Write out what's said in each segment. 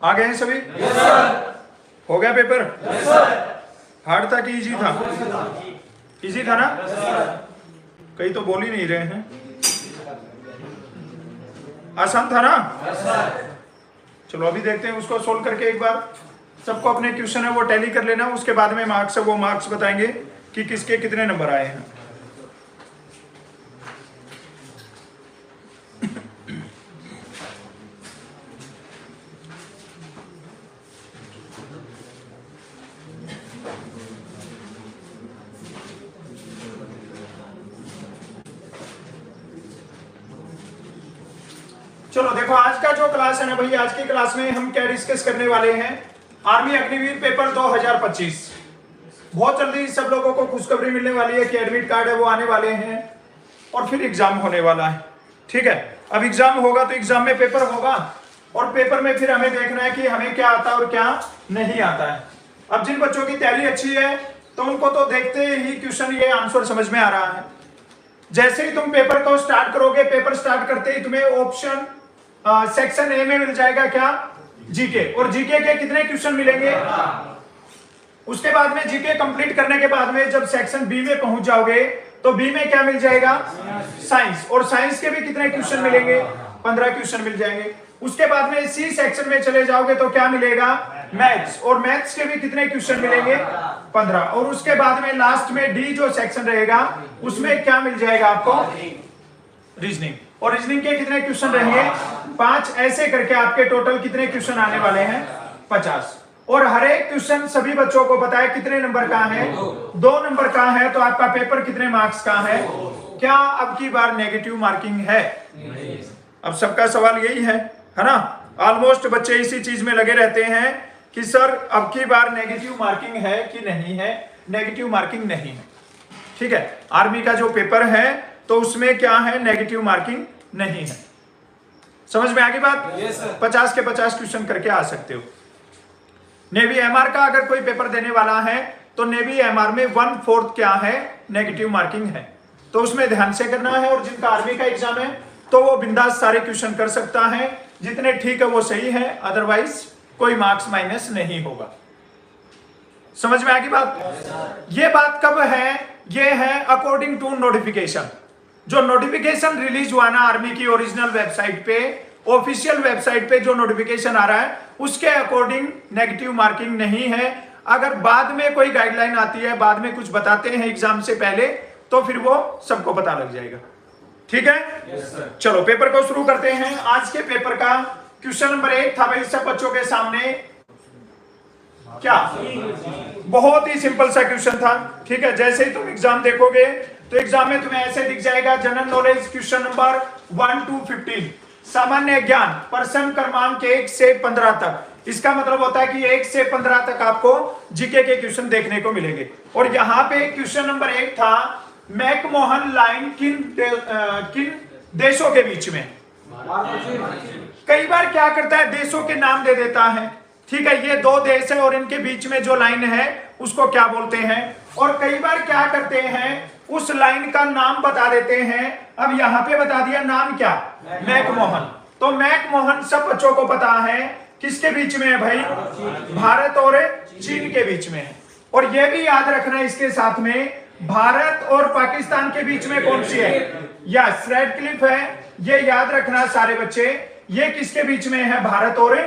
आ गए हैं सभी? Yes sir. हो गया पेपर? Yes sir. हार्ड था कि इजी था? इजी था ना? कहीं तो बोल ही नहीं रहे हैं। आसान था ना? Yes sir. चलो अभी देखते हैं उसको सोल्व करके एक बार। सबको अपने क्वेश्चन है वो टैली कर लेना, उसके बाद में मार्क्स है वो मार्क्स बताएंगे कि किसके कितने नंबर आए हैं। चलो देखो आज का जो क्लास है ना भाई, आज की क्लास में हम क्या डिस्कस करने वाले हैं, आर्मी अग्निवीर पेपर 2025। बहुत जल्दी सब लोगों को खुशखबरी मिलने वाली है कि एडमिट कार्ड है वो आने वाले हैं और फिर एग्जाम होने वाला है। ठीक है, अब एग्जाम होगा तो एग्जाम में पेपर होगा और पेपर में फिर हमें देखना है कि हमें क्या आता है और क्या नहीं आता है। अब जिन बच्चों की तैयारी अच्छी है तो उनको तो देखते ही क्वेश्चन ये आंसर समझ में आ रहा है। जैसे ही तुम पेपर को स्टार्ट करोगे, पेपर स्टार्ट करते ही तुम्हें ऑप्शन सेक्शन ए में मिल जाएगा क्या, जीके, और जीके के कितने क्वेश्चन मिलेंगे। उसके बाद में जीके कंप्लीट करने के बाद में जब सेक्शन बी में पहुंच जाओगे तो बी में क्या मिल जाएगा, साइंस, और साइंस के भी कितने क्वेश्चन मिलेंगे, 15 क्वेश्चन मिल जाएंगे। उसके बाद में सी सेक्शन में चले जाओगे तो क्या मिलेगा, मैथ्स, और मैथ्स के भी कितने क्वेश्चन मिलेंगे, 15। और उसके बाद में लास्ट में डी जो सेक्शन रहेगा उसमें क्या मिल जाएगा आपको, रीजनिंग, और रीजनिंग के कितने क्वेश्चन रहेंगे, 5। ऐसे करके आपके टोटल कितने क्वेश्चन आने वाले हैं, 50। और हर एक क्वेश्चन सभी बच्चों को पता है कितने नंबर का है, 2 नंबर का है। तो आपका पेपर कितने मार्क्स का है, क्या अब की बार नेगेटिव मार्किंग है? अब सबका सवाल यही है ना। ऑलमोस्ट बच्चे इसी चीज में लगे रहते हैं कि सर अब की बार नेगेटिव मार्किंग है कि नहीं है। नेगेटिव मार्किंग नहीं है। ठीक है, आर्मी का जो पेपर है तो उसमें क्या है, नेगेटिव मार्किंग नहीं है। समझ में आ गई बात? 50 के 50 क्वेश्चन करके आ सकते हो। नेवी एमआर का अगर कोई पेपर देने वाला है तो नेवी एमआर में 1/4 क्या है, नेगेटिव मार्किंग है। तो उसमें ध्यान से करना है। और जिनका आर्मी का एग्जाम है तो वो बिंदास सारे क्वेश्चन कर सकता है, जितने ठीक है वो सही है, अदरवाइज कोई मार्क्स माइनस नहीं होगा। समझ में आ गई बात? ये बात कब है, ये है अकॉर्डिंग टू नोटिफिकेशन। जो नोटिफिकेशन रिलीज हुआ ना आर्मी की ओरिजिनल वेबसाइट पे, ऑफिशियल वेबसाइट पे जो नोटिफिकेशन आ रहा है उसके अकॉर्डिंग नेगेटिव मार्किंग नहीं है। अगर बाद में कोई गाइडलाइन आती है, बाद में कुछ बताते हैं एग्जाम से पहले, तो फिर वो सबको पता लग जाएगा। ठीक है? चलो पेपर को शुरू करते हैं। आज के पेपर का क्वेश्चन नंबर 1 था भाई सब बच्चों के सामने, क्या, बहुत ही सिंपल सा क्वेश्चन था। ठीक है, जैसे ही तुम एग्जाम देखोगे तो एग्जाम में तुम्हें ऐसे दिख जाएगा, general knowledge question number 1 to 15, सामान्य ज्ञान प्रश्न क्रमांक 1 से 15 तक। इसका मतलब होता है कि 1 से 15 तक आपको जीके के क्वेश्चन देखने को मिलेंगे। और यहाँ पे क्वेश्चन नंबर 1 था, मैकमोहन लाइन किन देशों के बीच में। कई बार क्या करता है, देशों के नाम दे देता है। ठीक है, ये 2 देश है और इनके बीच में जो लाइन है उसको क्या बोलते हैं। और कई बार क्या करते हैं, उस लाइन का नाम बता देते हैं। अब यहाँ पे बता दिया नाम क्या, मैकमोहन। तो मैकमोहन सब बच्चों को पता है किसके बीच में है भाई, भारत और चीन के बीच में है। और ये भी याद रखना इसके साथ में, भारत और पाकिस्तान के बीच में कौन सी है, यस, रेड क्लिफ है। ये याद रखना सारे बच्चे, ये किसके बीच में है, भारत और।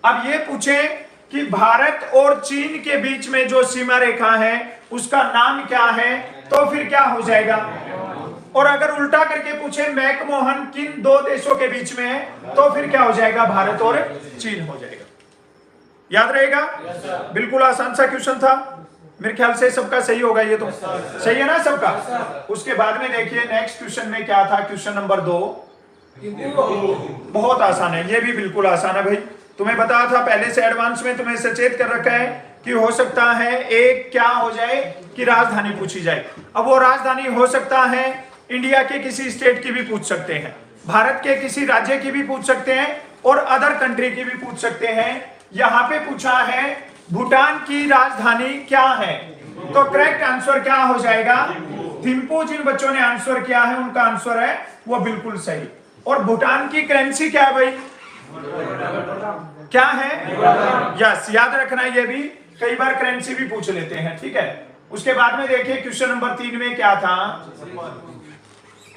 अब ये पूछे कि भारत और चीन के बीच में जो सीमा रेखा है उसका नाम क्या है, तो फिर क्या हो जाएगा। और अगर उल्टा करके पूछे मैकमोहन किन 2 देशों के बीच में है, तो फिर क्या हो जाएगा, भारत और चीन हो जाएगा। याद रहेगा? बिल्कुल आसान सा क्वेश्चन था, मेरे ख्याल से सबका सही होगा। ये तो सही है ना सबका? उसके बाद में देखिए नेक्स्ट क्वेश्चन में क्या था, क्वेश्चन नंबर 2 बहुत आसान है। ये भी बिल्कुल आसान है भाई, तुम्हें बताया था पहले से, एडवांस में तुम्हें सचेत कर रखा है कि हो सकता है एक क्या हो जाए कि राजधानी पूछी जाए। अब वो राजधानी हो सकता है इंडिया के किसी स्टेट की भी पूछ सकते हैं, भारत के किसी राज्य की भी पूछ सकते हैं और अदर कंट्री की भी पूछ सकते हैं। यहाँ पे पूछा है भूटान की राजधानी क्या है, तो करेक्ट आंसर क्या हो जाएगा, थिम्पू। जिन बच्चों ने आंसर किया है उनका आंसर है वो बिल्कुल सही। और भूटान की करेंसी क्या है भाई, क्या है? यस, याद रखना, ये भी कई बार करेंसी भी पूछ लेते हैं, ठीक है। उसके बाद में देखिए क्वेश्चन नंबर 3 में क्या था।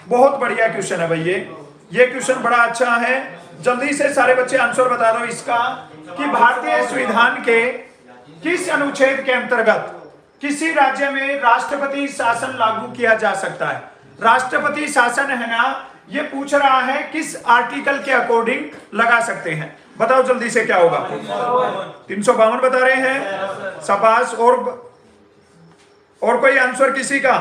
बहुत बढ़िया क्वेश्चन है भाई, ये क्वेश्चन बड़ा अच्छा है। जल्दी से सारे बच्चे आंसर बता दो इसका कि भारतीय संविधान के किस अनुच्छेद के अंतर्गत किसी राज्य में राष्ट्रपति शासन लागू किया जा सकता है। राष्ट्रपति शासन है ना, ये पूछ रहा है किस आर्टिकल के अकॉर्डिंग लगा सकते हैं। बताओ जल्दी से क्या होगा। 352 बता रहे हैं, शाबाश। और कोई आंसर किसी का?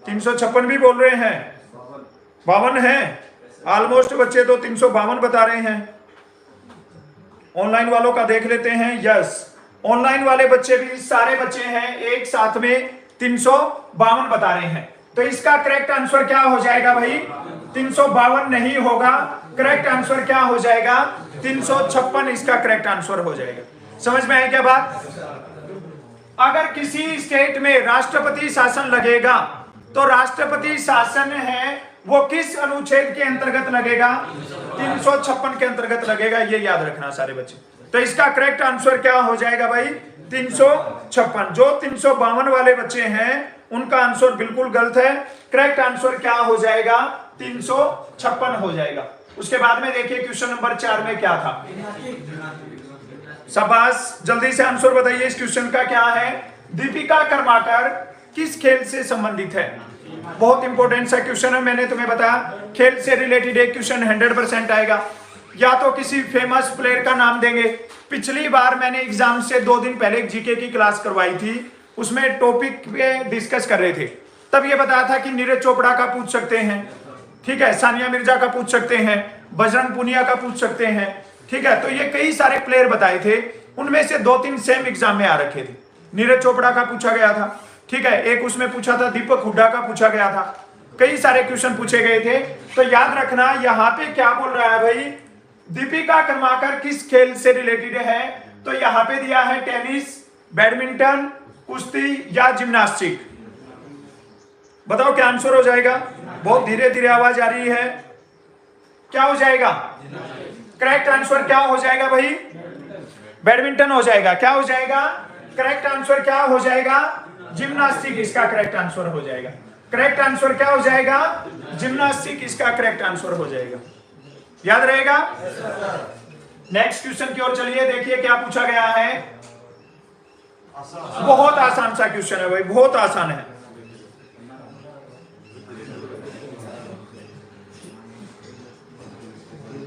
356 भी बोल रहे हैं, 52 है। ऑलमोस्ट बच्चे तो 352 बता रहे हैं। ऑनलाइन वालों का देख लेते हैं। यस, ऑनलाइन वाले बच्चे भी सारे बच्चे हैं एक साथ में 352 बता रहे हैं। तो इसका करेक्ट आंसर क्या हो जाएगा भाई? 352 नहीं होगा, करेक्ट आंसर क्या हो जाएगा? 356 इसका करेक्ट आंसर हो जाएगा। समझ में आया क्या बात? अगर किसी स्टेट में राष्ट्रपति शासन लगेगा तो राष्ट्रपति शासन है वो किस अनुच्छेद के अंतर्गत लगेगा? 356 के अंतर्गत लगेगा, ये याद रखना सारे बच्चे। तो इसका करेक्ट आंसर क्या हो जाएगा भाई? 356। जो 352 वाले बच्चे हैं उनका आंसर बिल्कुल गलत है। करेक्ट आंसर क्या हो जाएगा? 356 हो जाएगा। उसके बाद में देखिए क्वेश्चन नंबर 4 में क्या था। शाबाश, जल्दी से आंसर बताइए इस क्वेश्चन का क्या है। दीपिका कर्माकर किस खेल से संबंधित है? बहुत इंपॉर्टेंट सा क्वेश्चन है। मैंने तुम्हें बताया खेल से रिलेटेड एक क्वेश्चन 100% आएगा। या तो किसी फेमस प्लेयर का नाम देंगे। पिछली बार मैंने एग्जाम से 2 दिन पहले एक जीके की क्लास करवाई थी, उसमें टॉपिक पे डिस्कस कर रहे थे। तब ये बताया था कि नीरज चोपड़ा का पूछ सकते हैं, ठीक है, सानिया मिर्जा का पूछ सकते हैं, बजरंग पुनिया का पूछ सकते हैं, ठीक है। तो ये कई सारे प्लेयर बताए थे, उनमें से 2-3 सेम एग्जाम में आ रखे थे। नीरज चोपड़ा का पूछा गया था, ठीक है, एक उसमें पूछा था दीपक हुड्डा का पूछा गया था, कई सारे क्वेश्चन पूछे गए थे। तो याद रखना यहाँ पे क्या बोल रहा है भाई, दीपिका कर्माकर किस खेल से रिलेटेड है। तो यहाँ पे दिया है टेनिस, बैडमिंटन, कुश्ती या जिम्नास्टिक। बताओ क्या आंसर हो जाएगा। बहुत धीरे धीरे आवाज आ रही है, क्या हो जाएगा? करेक्ट आंसर क्या हो जाएगा भाई? बैडमिंटन हो जाएगा। क्या हो जाएगा? करेक्ट आंसर क्या हो जाएगा? जिम्नास्टिक इसका करेक्ट आंसर हो जाएगा। करेक्ट आंसर क्या हो जाएगा? जिम्नास्टिक इसका करेक्ट आंसर हो जाएगा। याद रहेगा। नेक्स्ट क्वेश्चन की ओर चलिए, देखिए क्या पूछा गया है। बहुत आसान सा क्वेश्चन है भाई, बहुत आसान है।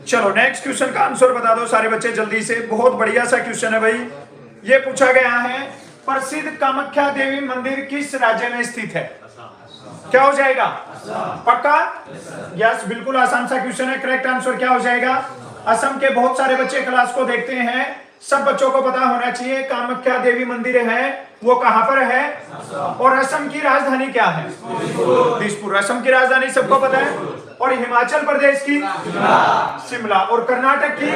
चलो नेक्स्ट क्वेश्चन का आंसर बता दो सारे बच्चे जल्दी से। बहुत बढ़िया सा क्वेश्चन है भाई। ये पूछा गया है प्रसिद्ध कामाख्या देवी मंदिर किस राज्य में स्थित है? क्या हो जाएगा? पक्का? यस, बिल्कुल आसान सा क्वेश्चन है। करेक्ट आंसर क्या हो जाएगा? असम के बहुत सारे बच्चे क्लास को देखते हैं, सब बच्चों को पता होना चाहिए कामाख्या देवी मंदिर है वो कहां पर है। और असम की राजधानी क्या है? दिसपुर। असम की राजधानी सबको पता है। और हिमाचल प्रदेश की शिमला। और कर्नाटक की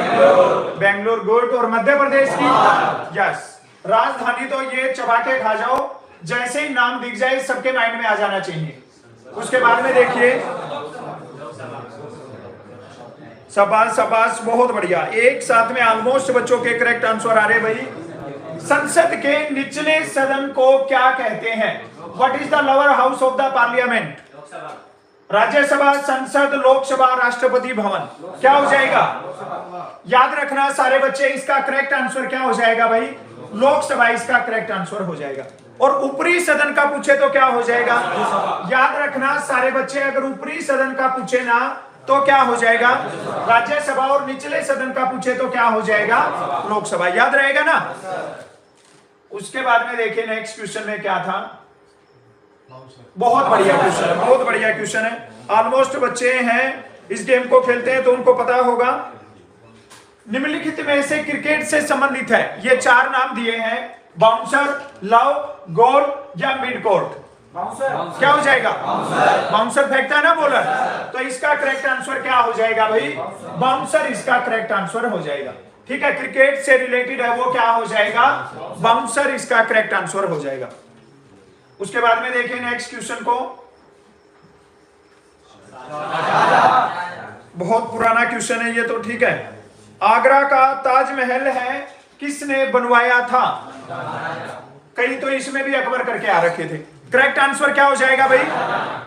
बेंगलोर। गुड। और मध्य प्रदेश की यस। राजधानी तो ये चबा के खा जाओ, जैसे ही नाम दिख जाए सबके माइंड में आ जाना चाहिए। उसके बाद में देखिए, शाबाश शाबाश, बहुत बढ़िया। एक साथ में ऑलमोस्ट बच्चों के करेक्ट आंसर आ रहे भाई। संसद के निचले सदन को क्या कहते हैं? What is the lower house of the parliament? Rajya Sabha, संसद, लोकसभा, राष्ट्रपति भवन। क्या हो जाएगा? याद रखना सारे बच्चे, इसका करेक्ट आंसर क्या हो जाएगा भाई? लोकसभा इसका करेक्ट आंसर हो जाएगा। और ऊपरी सदन का पूछे तो क्या हो जाएगा? याद रखना सारे बच्चे, अगर ऊपरी सदन का पूछे ना तो क्या हो जाएगा? राज्यसभा। और निचले सदन का पूछे तो क्या हो जाएगा? लोकसभा। याद रहेगा ना। उसके बाद में देखिए नेक्स्ट क्वेश्चन में क्या था। बहुत बढ़िया क्वेश्चन है, बहुत बढ़िया क्वेश्चन है। ऑलमोस्ट बच्चे हैं इस गेम को खेलते हैं तो उनको पता होगा। निम्नलिखित में से क्रिकेट से संबंधित है, ये 4 नाम दिए हैं, बाउंसर, लव, गोल या मिड कोर्ट। क्या हो जाएगा? बाउंसर फेंकता है ना बॉलर, तो इसका करेक्ट आंसर क्या हो जाएगा भाई? बाउंसर इसका करेक्ट आंसर हो जाएगा। ठीक है, क्रिकेट से रिलेटेड है वो, क्या हो जाएगा? बाउंसर इसका करेक्ट आंसर हो जाएगा। उसके बाद में देखिए नेक्स्ट क्वेश्चन को। बहुत पुराना क्वेश्चन है ये तो, ठीक है। आगरा का ताजमहल है किसने बनवाया था? कहीं तो इसमें भी अकबर करके आ रखे थे। करेक्ट आंसर क्या हो जाएगा भाई?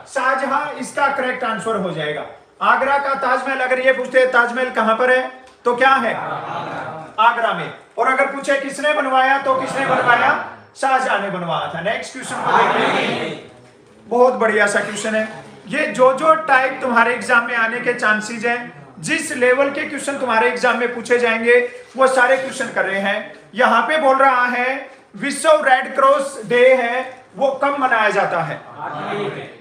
शाहजहां इसका करेक्ट आंसर हो जाएगा। आगरा का ताजमहल, अगर ये पूछते ताजमहल कहां पर है तो क्या है? आगरा में। और अगर पूछे किसने बनवाया तो किसने बनवाया? शाहजहां ने बनवाया था। नेक्स्ट क्वेश्चन को देखिए, बहुत बढ़िया सा क्वेश्चन है ये। जो टाइप तुम्हारे एग्जाम में आने के चांसेस हैं, जिस लेवल के क्वेश्चन तुम्हारे एग्जाम में पूछे जाएंगे वो सारे क्वेश्चन कर रहे हैं। यहां पे बोल रहा है विश्व रेड क्रॉस डे है वो कब मनाया जाता है?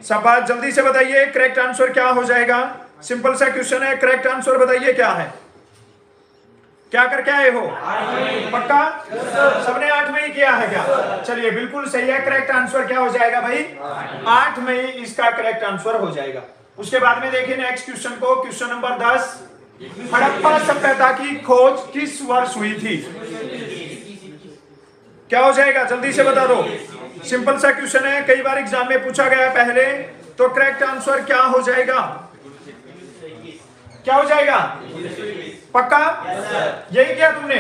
सब बात जल्दी से बताइए, करेक्ट आंसर क्या हो जाएगा? सिंपल सा क्वेश्चन है, करेक्ट आंसर बताइए क्या है? क्या करके आए हो? पक्का? सबने 8 मई किया है क्या? चलिए बिल्कुल सही है। करेक्ट आंसर क्या हो जाएगा भाई? 8 मई इसका करेक्ट आंसर हो जाएगा। उसके बाद में देखिए नेक्स्ट क्वेश्चन को, क्वेश्चन नंबर 10। हड़प्पा सभ्यता की खोज किस वर्ष हुई थी? क्या हो जाएगा? जल्दी से बता दो। सिंपल सा क्वेश्चन है, कई बार एग्जाम में पूछा गया पहले। तो करेक्ट आंसर क्या हो जाएगा? क्या हो जाएगा? पक्का? यही किया तुमने?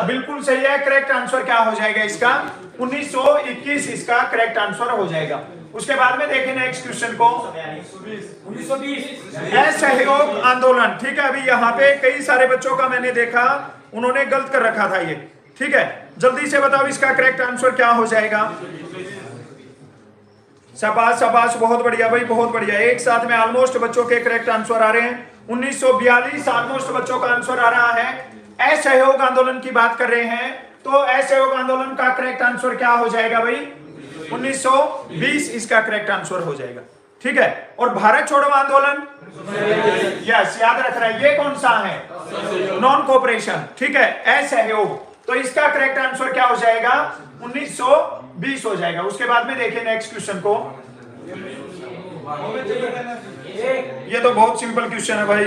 बिल्कुल सही है। करेक्ट आंसर क्या हो जाएगा इसका? 1921 इसका करेक्ट आंसर हो जाएगा। उसके बाद में देखें नेक्स्ट क्वेश्चन को, 1920 असहयोग आंदोलन। ठीक है, अभी यहाँ पे कई सारे बच्चों का मैंने देखा उन्होंने गलत कर रखा था ये। ठीक है, जल्दी से बताओ इसका करेक्ट आंसर क्या हो जाएगा? शाबाश शाबाश, बहुत बढ़िया भाई, बहुत बढ़िया। एक साथ में ऑलमोस्ट बच्चों के करेक्ट आंसर आ रहे हैं। 1942 ऑलमोस्ट बच्चों का आंसर आ रहा है। असहयोग आंदोलन की बात कर रहे हैं, तो असहयोग आंदोलन का करेक्ट आंसर क्या हो जाएगा भाई? 1920 इसका करेक्ट आंसर हो जाएगा। ठीक है, और भारत छोड़ो आंदोलन, यस याद रख रहा है, ये कौन सा है? Non cooperation. ठीक है, असहयोग, तो इसका करेक्ट आंसर क्या हो जाएगा? 1920 हो जाएगा। उसके बाद में देखिए नेक्स्ट क्वेश्चन को, ये तो बहुत सिंपल क्वेश्चन है भाई।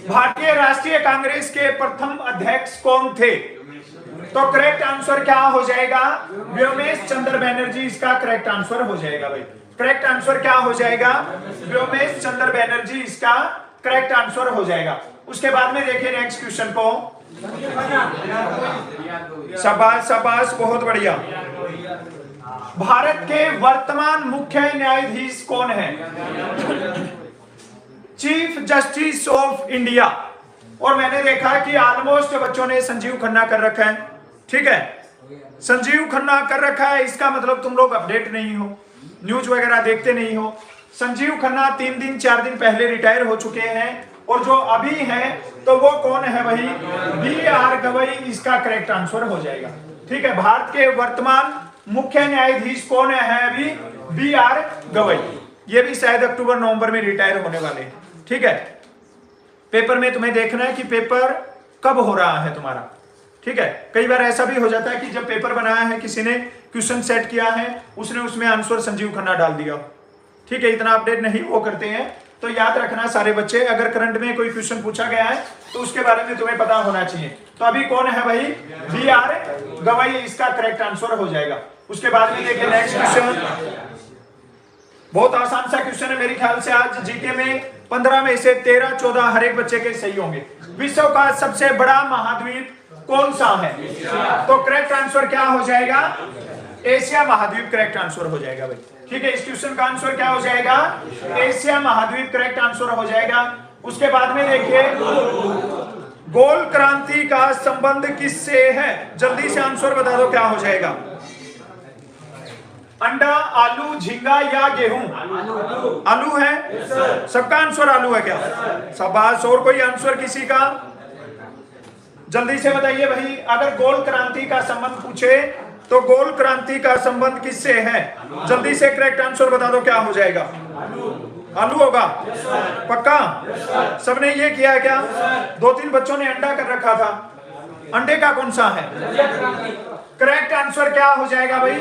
भारतीय राष्ट्रीय कांग्रेस के प्रथम अध्यक्ष कौन थे? तो करेक्ट आंसर क्या हो जाएगा? व्योमेश चंद्र बनर्जी इसका करेक्ट आंसर हो जाएगा भाई। करेक्ट आंसर क्या हो जाएगा? व्योमेश चंद्र बनर्जी इसका करेक्ट आंसर हो जाएगा। उसके बाद में देखिए नेक्स्ट क्वेश्चन को, शाबाश शाबाश, बहुत बढ़िया। भारत के वर्तमान मुख्य न्यायाधीश कौन है? Chief justice of India. और मैंने देखा कि ऑलमोस्ट बच्चों ने संजीव खन्ना कर रखा है। ठीक है, संजीव खन्ना कर रखा है, इसका मतलब तुम लोग अपडेट नहीं हो, न्यूज वगैरह देखते नहीं हो। संजीव खन्ना 3 दिन 4 दिन पहले रिटायर हो चुके हैं, और जो अभी हैं तो वो कौन है भाई? BR गवई इसका करेक्ट आंसर हो जाएगा। ठीक है, भारत के वर्तमान मुख्य न्यायाधीश कौन है अभी? BR गवई। ये भी शायद अक्टूबर नवंबर में रिटायर होने वाले हैं। ठीक है, पेपर में तुम्हें देखना है कि पेपर कब हो रहा है तुम्हारा। ठीक है, कई बार ऐसा भी हो जाता है कि जब पेपर बनाया है, किसी ने क्वेश्चन सेट किया है, उसने उसमें आंसर संजीव खन्ना डाल दिया। ठीक है, इतना अपडेट नहीं वो करते हैं, तो याद रखना सारे बच्चे, अगर करंट में कोई क्वेश्चन पूछा गया है तो उसके बारे में तुम्हें पता होना चाहिए। तो अभी कौन है भाई? BR गवई इसका करेक्ट आंसर हो जाएगा। उसके बाद में देखिए नेक्स्ट क्वेश्चन, बहुत आसान सा क्वेश्चन है मेरे ख्याल से। आज जीके में 15 में से 13-14 हर एक बच्चे के सही होंगे। विश्व का सबसे बड़ा महाद्वीप कौन सा है? तो करेक्ट आंसर क्या हो जाएगा? एशिया महाद्वीप करेक्ट आंसर हो जाएगा भाई। ठीक है, इस क्वेश्चन का आंसर क्या हो जाएगा? एशिया महाद्वीप करेक्ट आंसर हो जाएगा। उसके बाद में देखिए, गोल क्रांति का संबंध किससे है? जल्दी से आंसर बता दो क्या हो जाएगा? अंडा, आलू, झींगा या गेहूं? आलू है, सबका आंसर आलू है क्या? शाबाश। और कोई आंसर किसी का? जल्दी से बताइए भाई। अगर गोल क्रांति का संबंध पूछे तो गोल क्रांति का संबंध किससे है? जल्दी से करेक्ट आंसर बता दो क्या हो जाएगा? आलू होगा? पक्का? सबने ये किया है क्या? 2-3 बच्चों ने अंडा कर रखा था। अंडे का कौन सा है? करेक्ट आंसर क्या हो जाएगा भाई?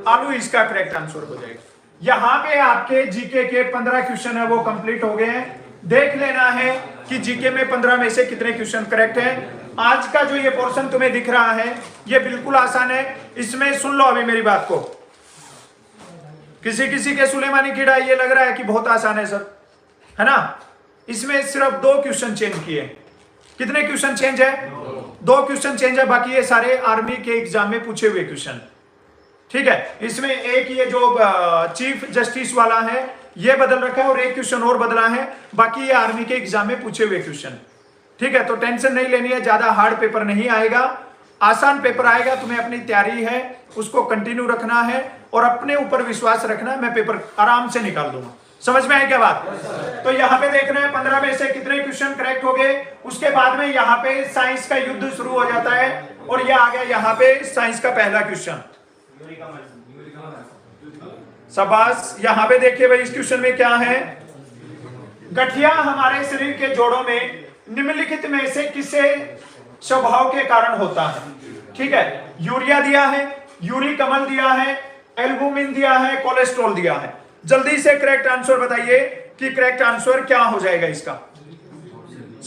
आलू इसका करेक्ट आंसर हो जाएगा। यहाँ पे आपके जीके के 15 क्वेश्चन है वो कंप्लीट हो गए हैं। देख लेना है कि जीके में 15 में से कितने क्वेश्चन करेक्ट हैं। आज का जो ये पोर्शन तुम्हें दिख रहा है ये बिल्कुल आसान है। इसमें सुन लो अभी मेरी बात को। किसी किसी के सुलेमानी कीड़ा ये लग रहा है कि बहुत आसान है सर, है ना? इसमें सिर्फ 2 क्वेश्चन चेंज किए। कितने क्वेश्चन चेंज है? 2 क्वेश्चन चेंज है, बाकी ये सारे आर्मी के एग्जाम में पूछे हुए क्वेश्चन। ठीक है, इसमें एक ये जो चीफ जस्टिस वाला है ये बदल रखा है और एक क्वेश्चन और बदला है, बाकी ये आर्मी के एग्जाम में पूछे हुए क्वेश्चन। ठीक है, तो टेंशन नहीं लेनी है, ज्यादा हार्ड पेपर नहीं आएगा, आसान पेपर आएगा। तुम्हें अपनी तैयारी है उसको कंटिन्यू रखना है और अपने ऊपर विश्वास रखना है, मैं पेपर आराम से निकाल दूंगा। समझ में आई क्या बात? तो यहाँ पे देखना है 15 में से कितने क्वेश्चन करेक्ट हो गए। उसके बाद में यहाँ पे साइंस का युद्ध शुरू हो जाता है और ये आ गया यहाँ पे साइंस का पहला क्वेश्चन। शाबाश, यहाँ पे देखिए भाई, इस क्वेश्चन में क्या है? गठिया हमारे शरीर के जोड़ों में निम्नलिखित में से किसे स्वभाव के कारण होता है? ठीक है, यूरिया दिया है, यूरिक अम्ल दिया है, एल्बुमिन दिया है, कोलेस्ट्रॉल दिया है। जल्दी से करेक्ट आंसर बताइए कि करेक्ट आंसर क्या हो जाएगा इसका।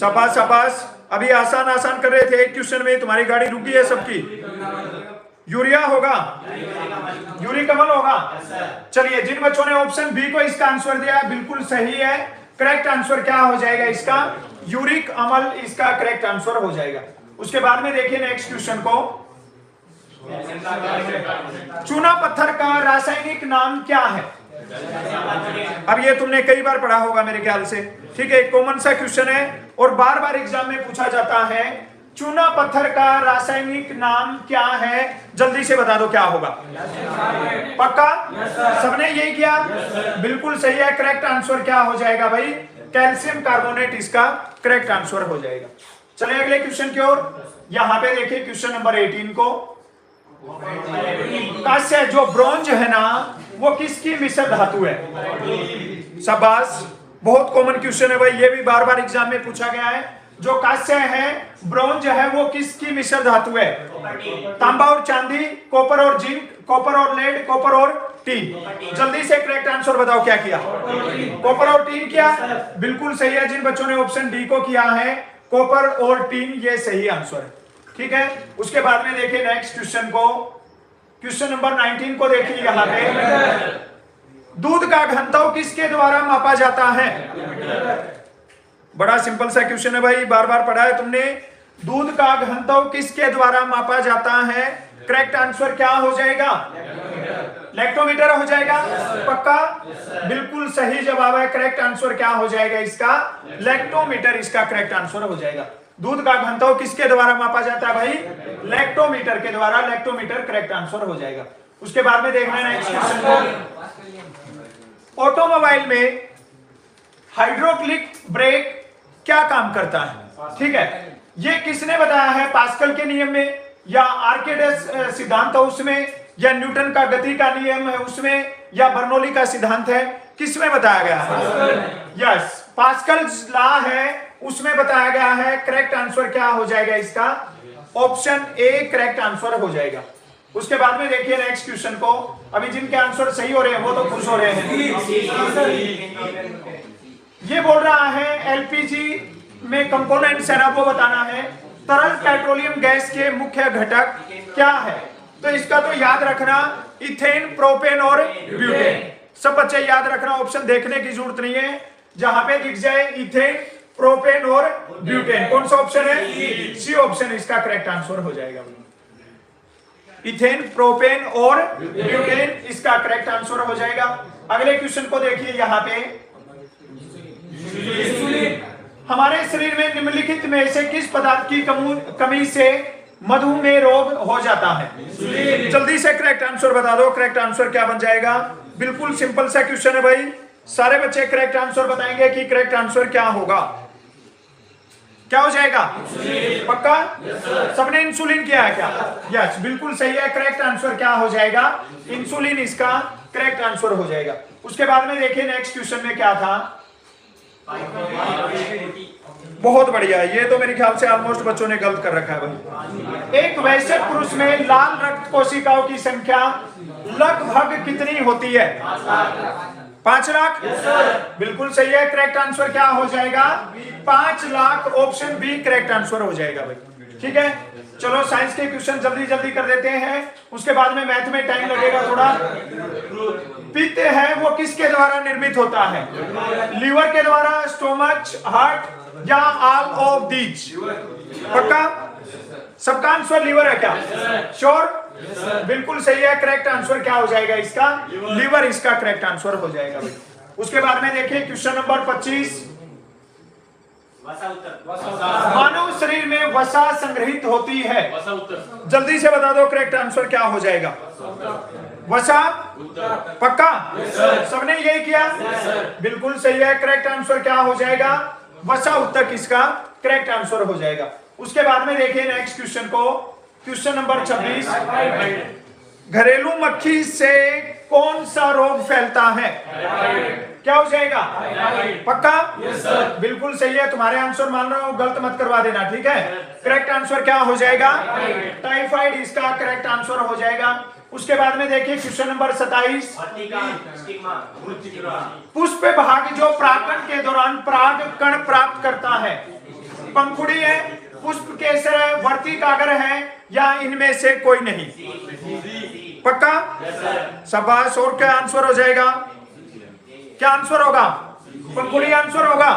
शाबाश शाबाश, अभी आसान आसान कर रहे थे, एक क्वेश्चन में तुम्हारी गाड़ी रुकी है सबकी। यूरिया होगा, यूरिक अम्ल होगा। चलिए, जिन बच्चों ने ऑप्शन बी को इसका आंसर दिया बिल्कुल सही है। करेक्ट आंसर क्या हो जाएगा इसका? यूरिक अम्ल इसका करेक्ट आंसर हो जाएगा। उसके बाद में देखिए नेक्स्ट क्वेश्चन को, चूना पत्थर का रासायनिक नाम क्या है? अब ये तुमने कई बार पढ़ा होगा मेरे ख्याल से। ठीक है, कॉमन सा क्वेश्चन है और बार बार एग्जाम में पूछा जाता है। चूना पत्थर का रासायनिक नाम क्या है? जल्दी से बता दो क्या होगा। पक्का? सबने यही किया? बिल्कुल सही है। करेक्ट आंसर क्या हो जाएगा भाई? कैल्शियम कार्बोनेट इसका करेक्ट आंसर हो जाएगा। चलिए अगले क्वेश्चन की ओर। यहां पे देखिए क्वेश्चन नंबर 18 को, कांस्य जो ब्रॉन्ज है ना, वो किसकी मिश्र धातु है? शाबाश, बहुत कॉमन क्वेश्चन है भाई, ये भी बार बार एग्जाम में पूछा गया है। जो कांस्य है, ब्रॉन्ज है, वो किसकी मिश्र धातु है? तांबा और चांदी, कॉपर और जिंक, कॉपर और लेड, कॉपर और टीन। जल्दी से करेक्ट आंसर बताओ क्या किया? कॉपर और टीन किया, बिल्कुल सही है। जिन बच्चों ने ऑप्शन डी को किया है, कॉपर और टीन, ये सही आंसर है। ठीक है, उसके बाद में देखिए नेक्स्ट क्वेश्चन को, क्वेश्चन नंबर 19 को देखिए। यहाँ पे दूध का घनत्व किसके द्वारा मापा जाता है? बड़ा सिंपल सा क्वेश्चन है भाई, बार बार पढ़ा है तुमने। दूध का घनत्व किसके द्वारा मापा जाता है? करेक्ट आंसर क्या हो जाएगा? लैक्टोमीटर हो जाएगा। पक्का? बिल्कुल सही जवाब है। करेक्ट आंसर क्या हो जाएगा इसका? लैक्टोमीटर इसका करेक्ट आंसर हो जाएगा। दूध का घनत्व किसके द्वारा मापा जाता है भाई? लैक्टोमीटर के द्वारा। लैक्टोमीटर करेक्ट आंसर हो जाएगा। उसके बाद में देखना है नेक्स्ट क्वेश्चन को, ऑटोमोबाइल में हाइड्रोक्लिक ब्रेक क्या काम करता है? ठीक है, ये किसने बताया है? पास्कल के नियम में, या आर्किमिडीज सिद्धांत है उसमें, या न्यूटन का गति का नियम है उसमें, या बर्नौली का सिद्धांत है? किसमें बताया गया है? यस, पास्कल लॉ है उसमें बताया गया है। करेक्ट आंसर क्या हो जाएगा इसका? ऑप्शन ए करेक्ट आंसर हो जाएगा। उसके बाद में देखिए नेक्स्ट क्वेश्चन को। अभी जिनके आंसर सही हो रहे हैं वो तो खुश हो रहे हैं। ये बोल रहा है एलपीजी में कंपोनेंट्स है ना, वो बताना है। तरल पेट्रोलियम गैस के मुख्य घटक क्या है? तो इसका तो याद रखना, इथेन, प्रोपेन और ब्यूटेन। सब बच्चे याद रखना, ऑप्शन देखने की जरूरत नहीं है। जहां पे दिख जाए इथेन, प्रोपेन और ब्यूटेन, कौन सा ऑप्शन है? सी ऑप्शन इसका करेक्ट आंसर हो जाएगा। इथेन, प्रोपेन और ब्यूटेन इसका करेक्ट आंसर हो जाएगा। अगले क्वेश्चन को देखिए। यहाँ पे हमारे शरीर में निम्नलिखित में से किस पदार्थ की कमी से मधुमेह रोग हो जाता है? जल्दी से करेक्ट आंसर बता दो। करेक्ट आंसर क्या बन जाएगा? बिल्कुल सिंपल सा क्वेश्चन है भाई, सारे बच्चे करेक्ट आंसर बताएंगे कि करेक्ट आंसर क्या होगा। क्या हो जाएगा? पक्का? सबने इंसुलिन किया है क्या? यस, बिल्कुल सही है। करेक्ट आंसर क्या हो जाएगा? इंसुलिन इसका करेक्ट आंसर हो जाएगा। उसके बाद में देखिए नेक्स्ट क्वेश्चन में क्या था। बहुत बढ़िया, ये तो मेरे ख्याल से ऑलमोस्ट बच्चों ने गलत कर रखा है भाई। एक वयस्क पुरुष में लाल रक्त कोशिकाओं की संख्या लगभग कितनी होती है? 5 लाख। बिल्कुल सही है। करेक्ट आंसर क्या हो जाएगा? 5 lakh. Option B correct answer हो जाएगा भाई। ठीक है, चलो साइंस के क्वेश्चन जल्दी जल्दी कर देते हैं, उसके बाद में मैथ में टाइम लगेगा थोड़ा। पित्त है वो किसके द्वारा निर्मित होता है? लीवर के द्वारा, स्टोमच, हार्ट या ऑल ऑफ दीज? पक्का? सबका आंसर लीवर है क्या? श्योर? बिल्कुल सही है। करेक्ट आंसर क्या हो जाएगा इसका? लीवर इसका करेक्ट आंसर हो जाएगा भाई। उसके बाद में देखिए क्वेश्चन नंबर 25। मानव शरीर में वसा संग्रहित होती है, जल्दी से बता दो करेक्ट आंसर क्या हो जाएगा? वसा? पक्का? सबने यही किया? बिल्कुल सही है। करेक्ट आंसर क्या हो जाएगा? वसा उत्तक इसका करेक्ट आंसर हो जाएगा। उसके बाद में देखिए नेक्स्ट क्वेश्चन को, क्वेश्चन नंबर 26। घरेलू मक्खी से कौन सा रोग फैलता है? क्या हो जाएगा? पक्का? बिल्कुल सही है। तुम्हारे आंसर मान रहा हूं, गलत मत करवा देना, ठीक है? करेक्ट आंसर क्या हो जाएगा? टाइफाइड इसका करेक्ट आंसर हो जाएगा। उसके बाद में देखिए क्वेश्चन नंबर 27। पुष्प भाग जो परागण के दौरान पराग कण प्राप्त करता है, पंखुड़ी है, पुष्प केसर है, वर्ती कागर है या इनमें से कोई नहीं? पक्का? शाबाश। और क्या आंसर हो जाएगा? क्या आंसर होगा? पंखुड़ी आंसर होगा।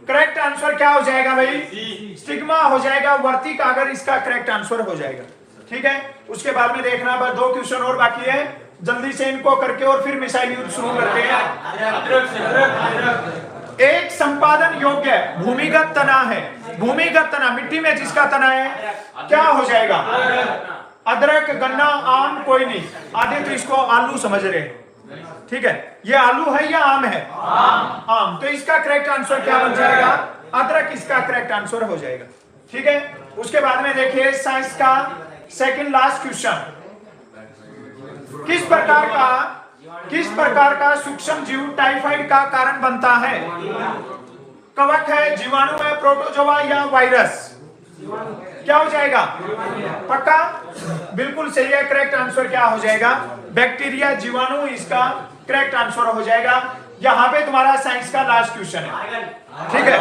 करेक्ट आंसर क्या हो जाएगा भाई? स्टिग्मा हो जाएगा। वर्ती कागर इसका करेक्ट आंसर हो जाएगा, ठीक है? उसके बाद में देखना, बस 2 क्वेश्चन और बाकी है, जल्दी से इनको करके और फिर मिसाइल युद्ध शुरू करते हैं। एक संपादन योग्य भूमिगत तना है, भूमिगत तना मिट्टी में जिसका तना है, क्या हो जाएगा? अदरक, गन्ना, आम, कोई नहीं। आधे तो इसको आलू समझ रहे हैं, ठीक है? ये आलू है या आम है? आम। तो इसका करेक्ट आंसर क्या बन जाएगा? अदरक इसका करेक्ट आंसर हो जाएगा, ठीक है? उसके बाद में देखिए साइंस का सेकंड लास्ट क्वेश्चन। किस प्रकार का सूक्ष्म जीव टाइफाइड का कारण बनता है? कवक है, जीवाणु है, प्रोटोजोआ या वायरस? क्या हो जाएगा? पक्का? बिल्कुल सही है। करेक्ट आंसर क्या हो जाएगा? बैक्टीरिया, जीवाणु इसका करेक्ट आंसर हो जाएगा। यहाँ पे तुम्हारा साइंस का लास्ट क्वेश्चन है, ठीक है?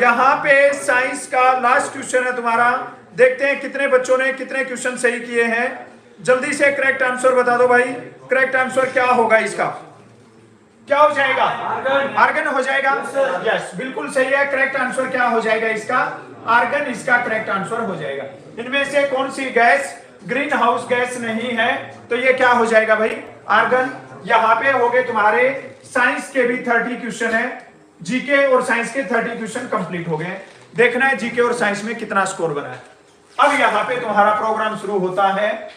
यहाँ पे साइंस का लास्ट क्वेश्चन है तुम्हारा। देखते हैं कितने बच्चों ने कितने क्वेश्चन सही किए हैं। जल्दी से करेक्ट आंसर बता दो भाई। करेक्ट आंसर क्या होगा इसका? क्या हो जाएगा? आर्गन हो जाएगा। यस, बिल्कुल सही है। करेक्ट आंसर क्या हो जाएगा इसका? आर्गन इसका करेक्ट आंसर हो जाएगा। इनमें से कौन सी गैस ग्रीन हाउस गैस नहीं है? तो ये क्या हो जाएगा भाई? आर्गन। यहाँ पे हो गए तुम्हारे साइंस के भी 30 क्वेश्चन है, जीके और साइंस के 30 क्वेश्चन कंप्लीट हो गए। देखना है जीके और साइंस में कितना स्कोर बना है। अब यहाँ पे तुम्हारा प्रोग्राम शुरू होता है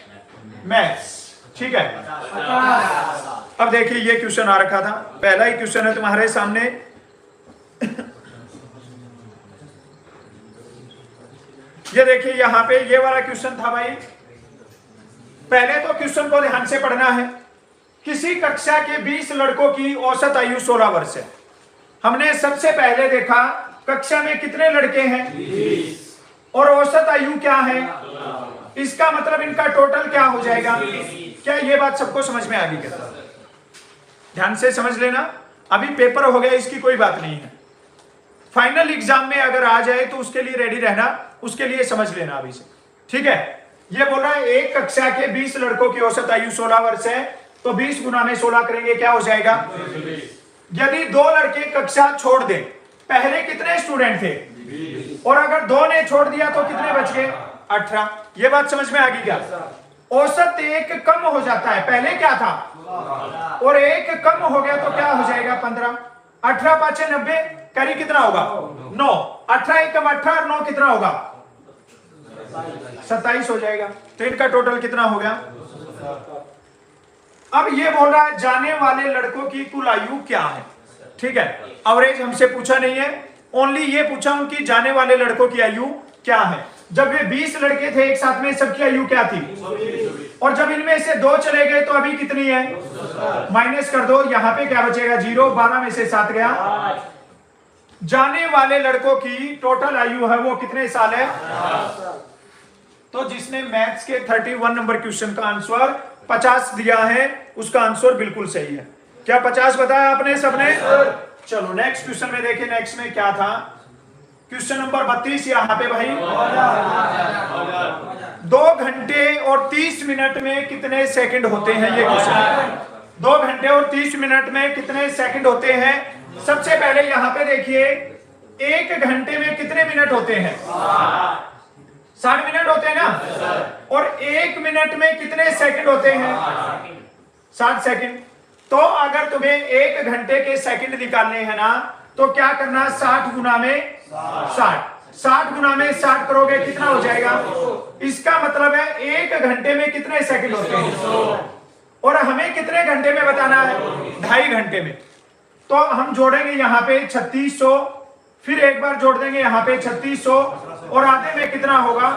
मैथ्स, ठीक है? अब देखिए ये क्वेश्चन आ रखा था, पहला ही क्वेश्चन है तुम्हारे सामने। ये देखिए यहाँ पे ये वाला क्वेश्चन था भाई। पहले तो क्वेश्चन को ध्यान से पढ़ना है। किसी कक्षा के 20 लड़कों की औसत आयु 16 वर्ष है। हमने सबसे पहले देखा कक्षा में कितने लड़के हैं? 20। और औसत आयु क्या है? इसका मतलब इनका टोटल क्या हो जाएगा? क्या ये बात सबको समझ में आ गई? क्या ध्यान से समझ लेना, अभी पेपर हो गया, इसकी कोई बात नहीं है। फाइनल एग्जाम में अगर आ जाए तो उसके लिए रेडी रहना, उसके लिए समझ लेना अभी से, ठीक है? ये बोल रहा है एक कक्षा के 20 लड़कों की औसत आयु 16 वर्ष है, तो 20 गुना में 16 करेंगे, क्या हो जाएगा? यदि 2 लड़के कक्षा छोड़ दे, पहले कितने स्टूडेंट थे? और अगर 2 ने छोड़ दिया तो कितने बच गए? 18। ये बात समझ में आ गई क्या? औसत 1 कम हो जाता है, पहले क्या था? और 1 कम हो गया तो क्या हो जाएगा? 15। 18 5 90, करी कितना होगा? 9। 18 1 कम 18 और 9 कितना होगा? 27 हो जाएगा। तो इनका टोटल कितना हो गया? अब ये बोल रहा है जाने वाले लड़कों की कुल आयु क्या है, ठीक है? एवरेज हमसे पूछा नहीं है, ओनली ये पूछा हूं कि जाने वाले लड़कों की आयु क्या है। जब ये 20 लड़के थे एक साथ में, सबकी आयु क्या थी? और जब इनमें से 2 चले गए तो अभी कितनी है? माइनस कर दो, यहां पे क्या बचेगा? 0। 12 में से 7 गया। जाने वाले लड़कों की टोटल आयु है वो कितने साल है? तो जिसने मैथ्स के 31 नंबर क्वेश्चन का आंसर 50 दिया है, उसका आंसर बिल्कुल सही है। क्या 50 बताया आपने सबने? चलो नेक्स्ट क्वेश्चन में देखिए, नेक्स्ट में क्या था? क्वेश्चन नंबर 32 यहाँ पे भाई 2 घंटे और 30 मिनट में कितने सेकंड होते हैं, ये क्वेश्चन। 2 घंटे और 30 मिनट में कितने सेकंड होते हैं। सबसे पहले यहाँ पे देखिए 1 घंटे में कितने मिनट होते हैं, 60 मिनट होते हैं ना, और 1 मिनट में कितने सेकंड होते हैं, 60 सेकंड। तो अगर तुम्हें 1 घंटे के सेकंड निकालने हैं ना, तो क्या करना, 60 गुना में 60 गुना में 60 करोगे, कितना हो जाएगा। इसका मतलब है 1 घंटे में कितने सेकंड होते हैं, और हमें कितने घंटे में बताना है, 2.5 घंटे में। तो हम जोड़ेंगे यहाँ पे 3600, फिर एक बार जोड़ देंगे यहाँ पे 3600, और आधे में कितना होगा,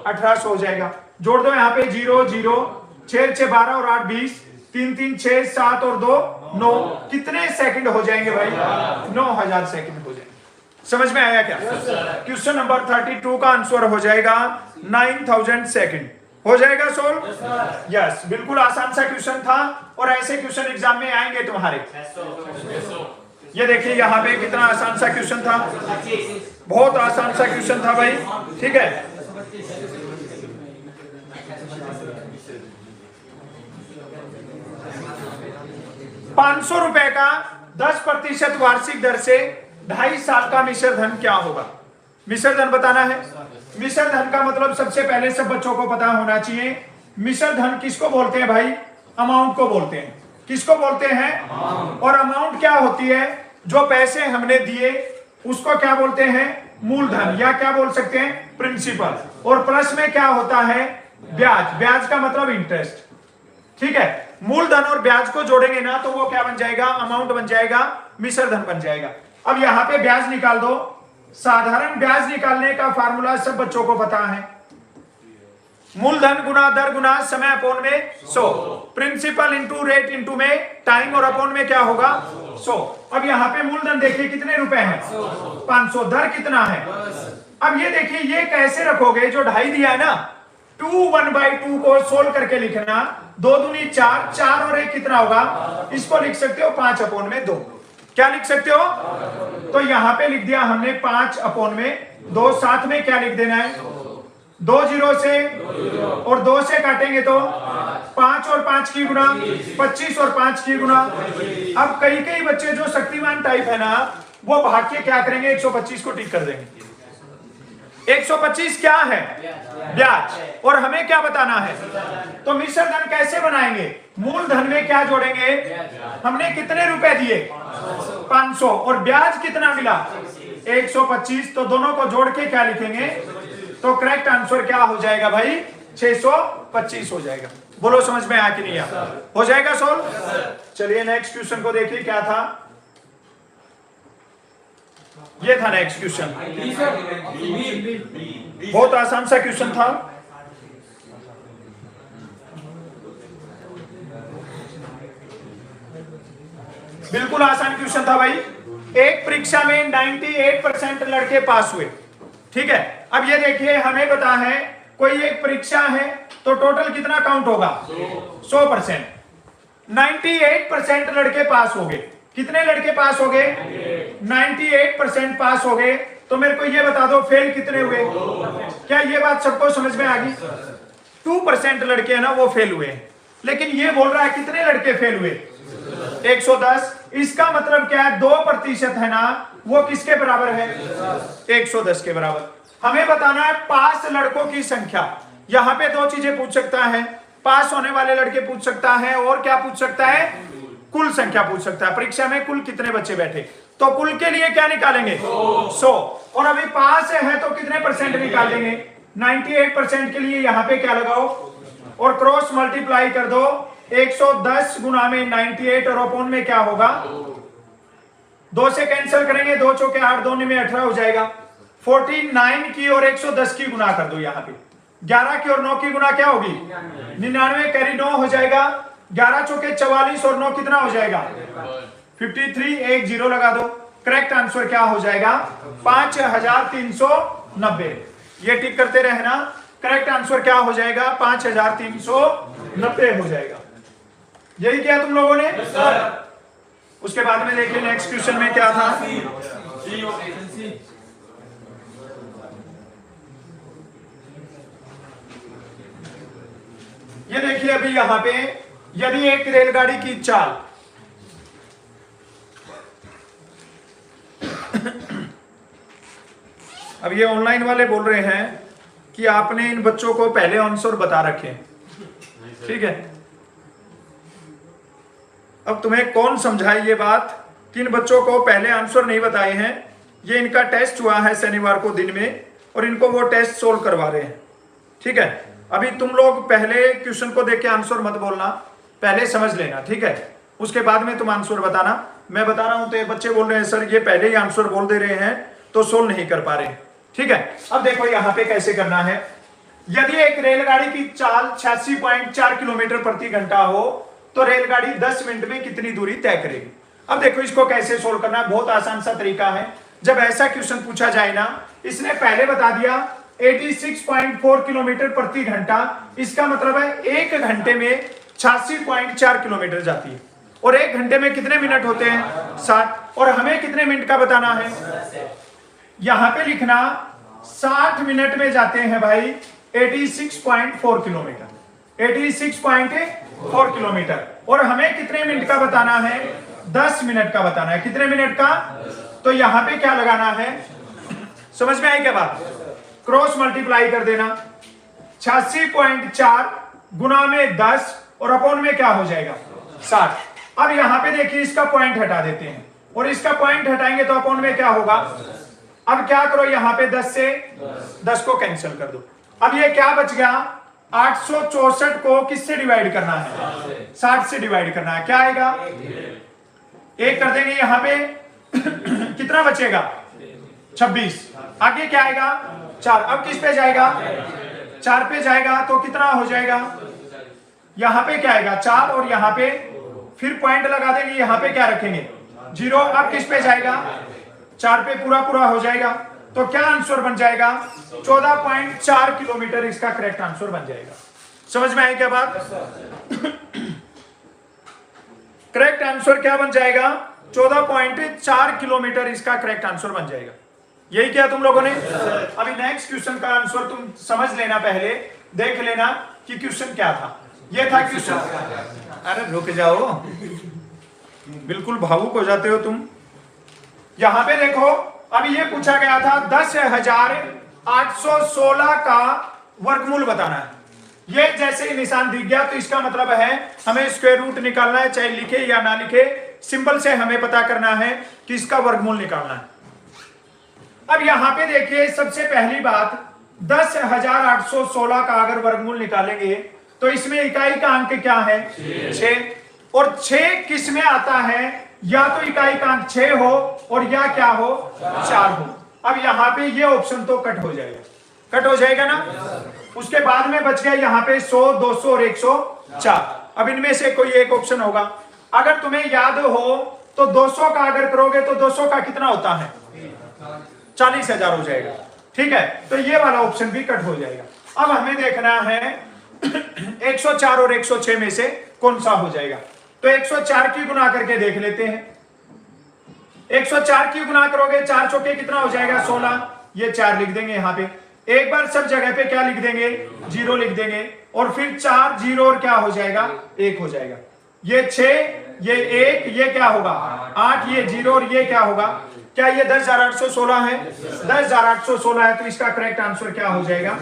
1800 हो जाएगा। जोड़ दो यहाँ पे 0 0, 6 6 12 और 8 20, 3 3 6 7 और 2 9, कितने सेकंड हो जाएंगे भाई, 9000 सेकंड हो जाएंगे। समझ में आया क्या। क्वेश्चन नंबर 32 का आंसर हो जाएगा 9000 सेकंड। हो जाएगा सोल्व। यस, बिल्कुल आसान सा क्वेश्चन था, और ऐसे क्वेश्चन एग्जाम में आएंगे तुम्हारे। ये देखिए यहाँ पे कितना आसान सा क्वेश्चन था, बहुत आसान सा क्वेश्चन था भाई, ठीक है। ₹500 का 10% वार्षिक दर से 2.5 साल का मिश्र धन क्या होगा। मिश्र धन बताना है। मिश्र धन का मतलब सबसे पहले सब बच्चों को पता होना चाहिए, मिश्र धन किसको बोलते हैं भाई, अमाउंट को बोलते हैं। किसको बोलते हैं, और अमाउंट क्या होती है, जो पैसे हमने दिए उसको क्या बोलते हैं, मूलधन, या क्या बोल सकते हैं, प्रिंसिपल। और प्लस में क्या होता है, ब्याज। ब्याज का मतलब इंटरेस्ट, ठीक है। मूलधन और ब्याज को जोड़ेंगे ना, तो वो क्या बन जाएगा, अमाउंट बन जाएगा, मिश्र धन बन जाएगा। अब यहाँ पे ब्याज निकाल दो। साधारण ब्याज निकालने का फार्मूला सब बच्चों को पता है, मूलधन गुना दर गुना समय अपोन में 100, प्रिंसिपल इंटू रेट इंटू में टाइम, और अपोन में क्या होगा 100। अब यहाँ पे मूलधन देखिए कितने रुपए हैं, 500। दर कितना है, अब ये देखिए ये कैसे रखोगे, जो 2.5 दिया है ना, 2 1/2 को सोल्व करके लिखना, 2 दूनी 4, 4 और 1 कितना होगा, इसको लिख सकते हो 5/2। क्या लिख सकते हो, तो यहाँ पे लिख दिया हमने 5/2। साथ में क्या लिख देना है, 2 0 से और 2 से काटेंगे तो 5 और 5 की गुना, 25 और 5 की गुना। अब कई बच्चे जो शक्तिमान टाइप है ना, वो भाग के क्या करेंगे, 125 को टिक कर देंगे। 125 क्या है, ब्याज, और हमें क्या बताना है, तो मिश्र धन कैसे बनाएंगे, मूलधन में क्या जोड़ेंगे, हमने कितने रुपए दिए, 500, और ब्याज कितना मिला, 125। तो दोनों को जोड़ के क्या लिखेंगे, तो करेक्ट आंसर क्या हो जाएगा भाई, 625 हो जाएगा। बोलो समझ में आया कि नहीं आया, हो जाएगा सोल्व। चलिए नेक्स्ट क्वेश्चन को देखिए क्या था, ये था नेक्स्ट क्वेश्चन, बहुत आसान सा क्वेश्चन था। बिल्कुल आसान क्वेश्चन था भाई। एक परीक्षा में 98% लड़के पास हुए, ठीक है। अब ये देखिए हमें पता है कोई एक परीक्षा है तो टोटल कितना काउंट होगा, 100%। 98% लड़के पास हो गए। कितने लड़के पास हो गए, 98% पास हो गए। तो मेरे को ये बता दो फेल कितने हुए, क्या ये बात सबको समझ में आ गई। 2% लड़के हैं ना वो फेल हुए, लेकिन ये बोल रहा है कितने लड़के फेल हुए, 110। इसका मतलब क्या है, 2% है ना वो किसके बराबर है, 110 के बराबर। हमें बताना है पास लड़कों की संख्या। यहाँ पे 2 चीजें पूछ सकता है, पास होने वाले लड़के पूछ सकता है, और क्या पूछ सकता है, कुल संख्या पूछ सकता है। परीक्षा में कुल कितने बच्चे बैठे, तो कुल के लिए क्या निकालेंगे, 100। और अभी पास है तो कितने परसेंट निकाल देंगे, 98% के लिए यहाँ पे क्या लगाओ, और क्रॉस मल्टीप्लाई कर दो। 110 गुना में 98, और अपोन में क्या होगा, 2 से कैंसिल करेंगे, 2 चौके 8, 2 में 18 हो जाएगा। 49 की और 110 की गुना कर दो। यहाँ पे 11 की और 9 की गुना क्या होगी, 99, कैरी 9 हो जाएगा। 11 चौके 44 और 9 कितना हो जाएगा, 53, 1 0 लगा दो। करेक्ट आंसर क्या हो जाएगा, 5390। ये टिक करते रहना, करेक्ट आंसर क्या हो जाएगा, 5390 हो जाएगा। यही किया तुम लोगों ने। उसके बाद में देखिए नेक्स्ट क्वेश्चन में क्या था, ये देखिए अभी यहां पे, यदि एक रेलगाड़ी की चाल अब ये ऑनलाइन वाले बोल रहे हैं कि आपने इन बच्चों को पहले आंसर बता रखे, ठीक है। अब तुम्हें कौन समझाए ये बात कि इन बच्चों को पहले आंसर नहीं बताए हैं। ये इनका टेस्ट हुआ है शनिवार को दिन में और इनको वो टेस्ट सोल्व करवा रहे हैं, ठीक है। अभी तुम लोग पहले क्वेश्चन को देख के आंसर मत बोलना, पहले समझ लेना, ठीक है। उसके बाद में तुम आंसर बताना। मैं बता रहा हूं तो ये बच्चे बोल रहे हैं सर ये पहले ही आंसर बोल दे रहे हैं तो सोल्व नहीं कर पा रहे, ठीक है। अब देखो यहां पे कैसे करना है। यदि एक रेलगाड़ी की चाल 86.4 किलोमीटर प्रति घंटा हो तो रेलगाड़ी 10 मिनट में कितनी दूरी तय करेगी। अब देखो इसको कैसे सोल्व करना है, बहुत आसान सा तरीका है। जब ऐसा क्वेश्चन पूछा जाए ना, इसने पहले बता दिया 86.4 किलोमीटर प्रति घंटा, इसका मतलब है एक घंटे में 86.4 किलोमीटर जाती है और एक घंटे में कितने मिनट होते हैं 60, और हमें कितने मिनट का बताना है। यहां पे लिखना 60 मिनट में जाते हैं भाई 86.4 किलोमीटर, 86.4 किलोमीटर, और हमें कितने मिनट का बताना है 10 मिनट का बताना है। कितने मिनट का, तो यहां पे क्या लगाना है, समझ में आई क्या बात, क्रॉस मल्टीप्लाई कर देना 86.4 गुना में 10 और अपॉन में क्या हो जाएगा 60। अब यहां पे देखिए इसका पॉइंट हटा देते हैं और इसका पॉइंट हटाएंगे तो अपॉन में क्या होगा। अब क्या करो, यहां पे 10 से 10 को कैंसिल कर दो। अब ये क्या बच गया, 864 को किससे डिवाइड करना है 60 से डिवाइड करना है। क्या आएगा, एक कर देंगे यहां पे कितना बचेगा 26, आगे क्या आएगा 4। अब किस पे जाएगा 4 पे जाएगा तो कितना हो जाएगा, यहां पे क्या आएगा 4 और यहां पे फिर पॉइंट लगा देंगे, यहां पे क्या रखेंगे 0। अब किस पे जाएगा 4 पे पूरा पूरा हो जाएगा तो क्या आंसर बन जाएगा 14.4 किलोमीटर इसका करेक्ट आंसर बन जाएगा। समझ में आई क्या बात, करेक्ट आंसर क्या बन जाएगा 14.4 किलोमीटर इसका करेक्ट आंसर बन जाएगा। यही क्या तुम लोगों ने। अभी नेक्स्ट क्वेश्चन का आंसर तुम समझ लेना, पहले देख लेना कि क्वेश्चन क्या था। ये था क्वेश्चन, अरे रुक जाओ, बिल्कुल भावुक हो जाते हो तुम। यहां पे देखो अभी ये पूछा गया था 10,816 का वर्गमूल बताना है। ये जैसे ही निशान दिख गया तो इसका मतलब है हमें स्क्वायर रूट निकालना है, चाहे लिखे या ना लिखे, सिंबल से हमें पता करना है कि इसका वर्गमूल निकालना है। अब यहां पे देखिए सबसे पहली बात 10,816 का अगर वर्गमूल निकालेंगे तो इसमें इकाई का अंक क्या है 6, और 6 किस में आता है, या तो इकाई का अंक 6 हो और या क्या हो 4 हो। अब यहां पे ये ऑप्शन तो कट हो जाएगा, कट हो जाएगा ना। उसके बाद में बच गया यहाँ पे 100, 200 और 104। अब इनमें से कोई एक ऑप्शन होगा। अगर तुम्हें याद हो तो 200 का अगर करोगे तो 200 का कितना होता है 40,000 हो जाएगा, ठीक है। तो ये वाला ऑप्शन भी कट हो जाएगा। अब हमें देखना है 104 और 106 में से कौन सा हो जाएगा। तो 104 की गुना करके देख लेते हैं। 104 की गुना करोगे 4 चौके कितना हो जाएगा 16, ये 4 लिख देंगे यहाँ पे। एक बार सब जगह पे क्या लिख देंगे 0 लिख देंगे, और फिर 4 0 और क्या हो जाएगा 1 हो जाएगा। ये 6 ये 1 ये क्या होगा 8, ये 0 और ये क्या होगा, क्या ये 10,816 है 10,816 है। तो इसका करेक्ट आंसर क्या हो जाएगा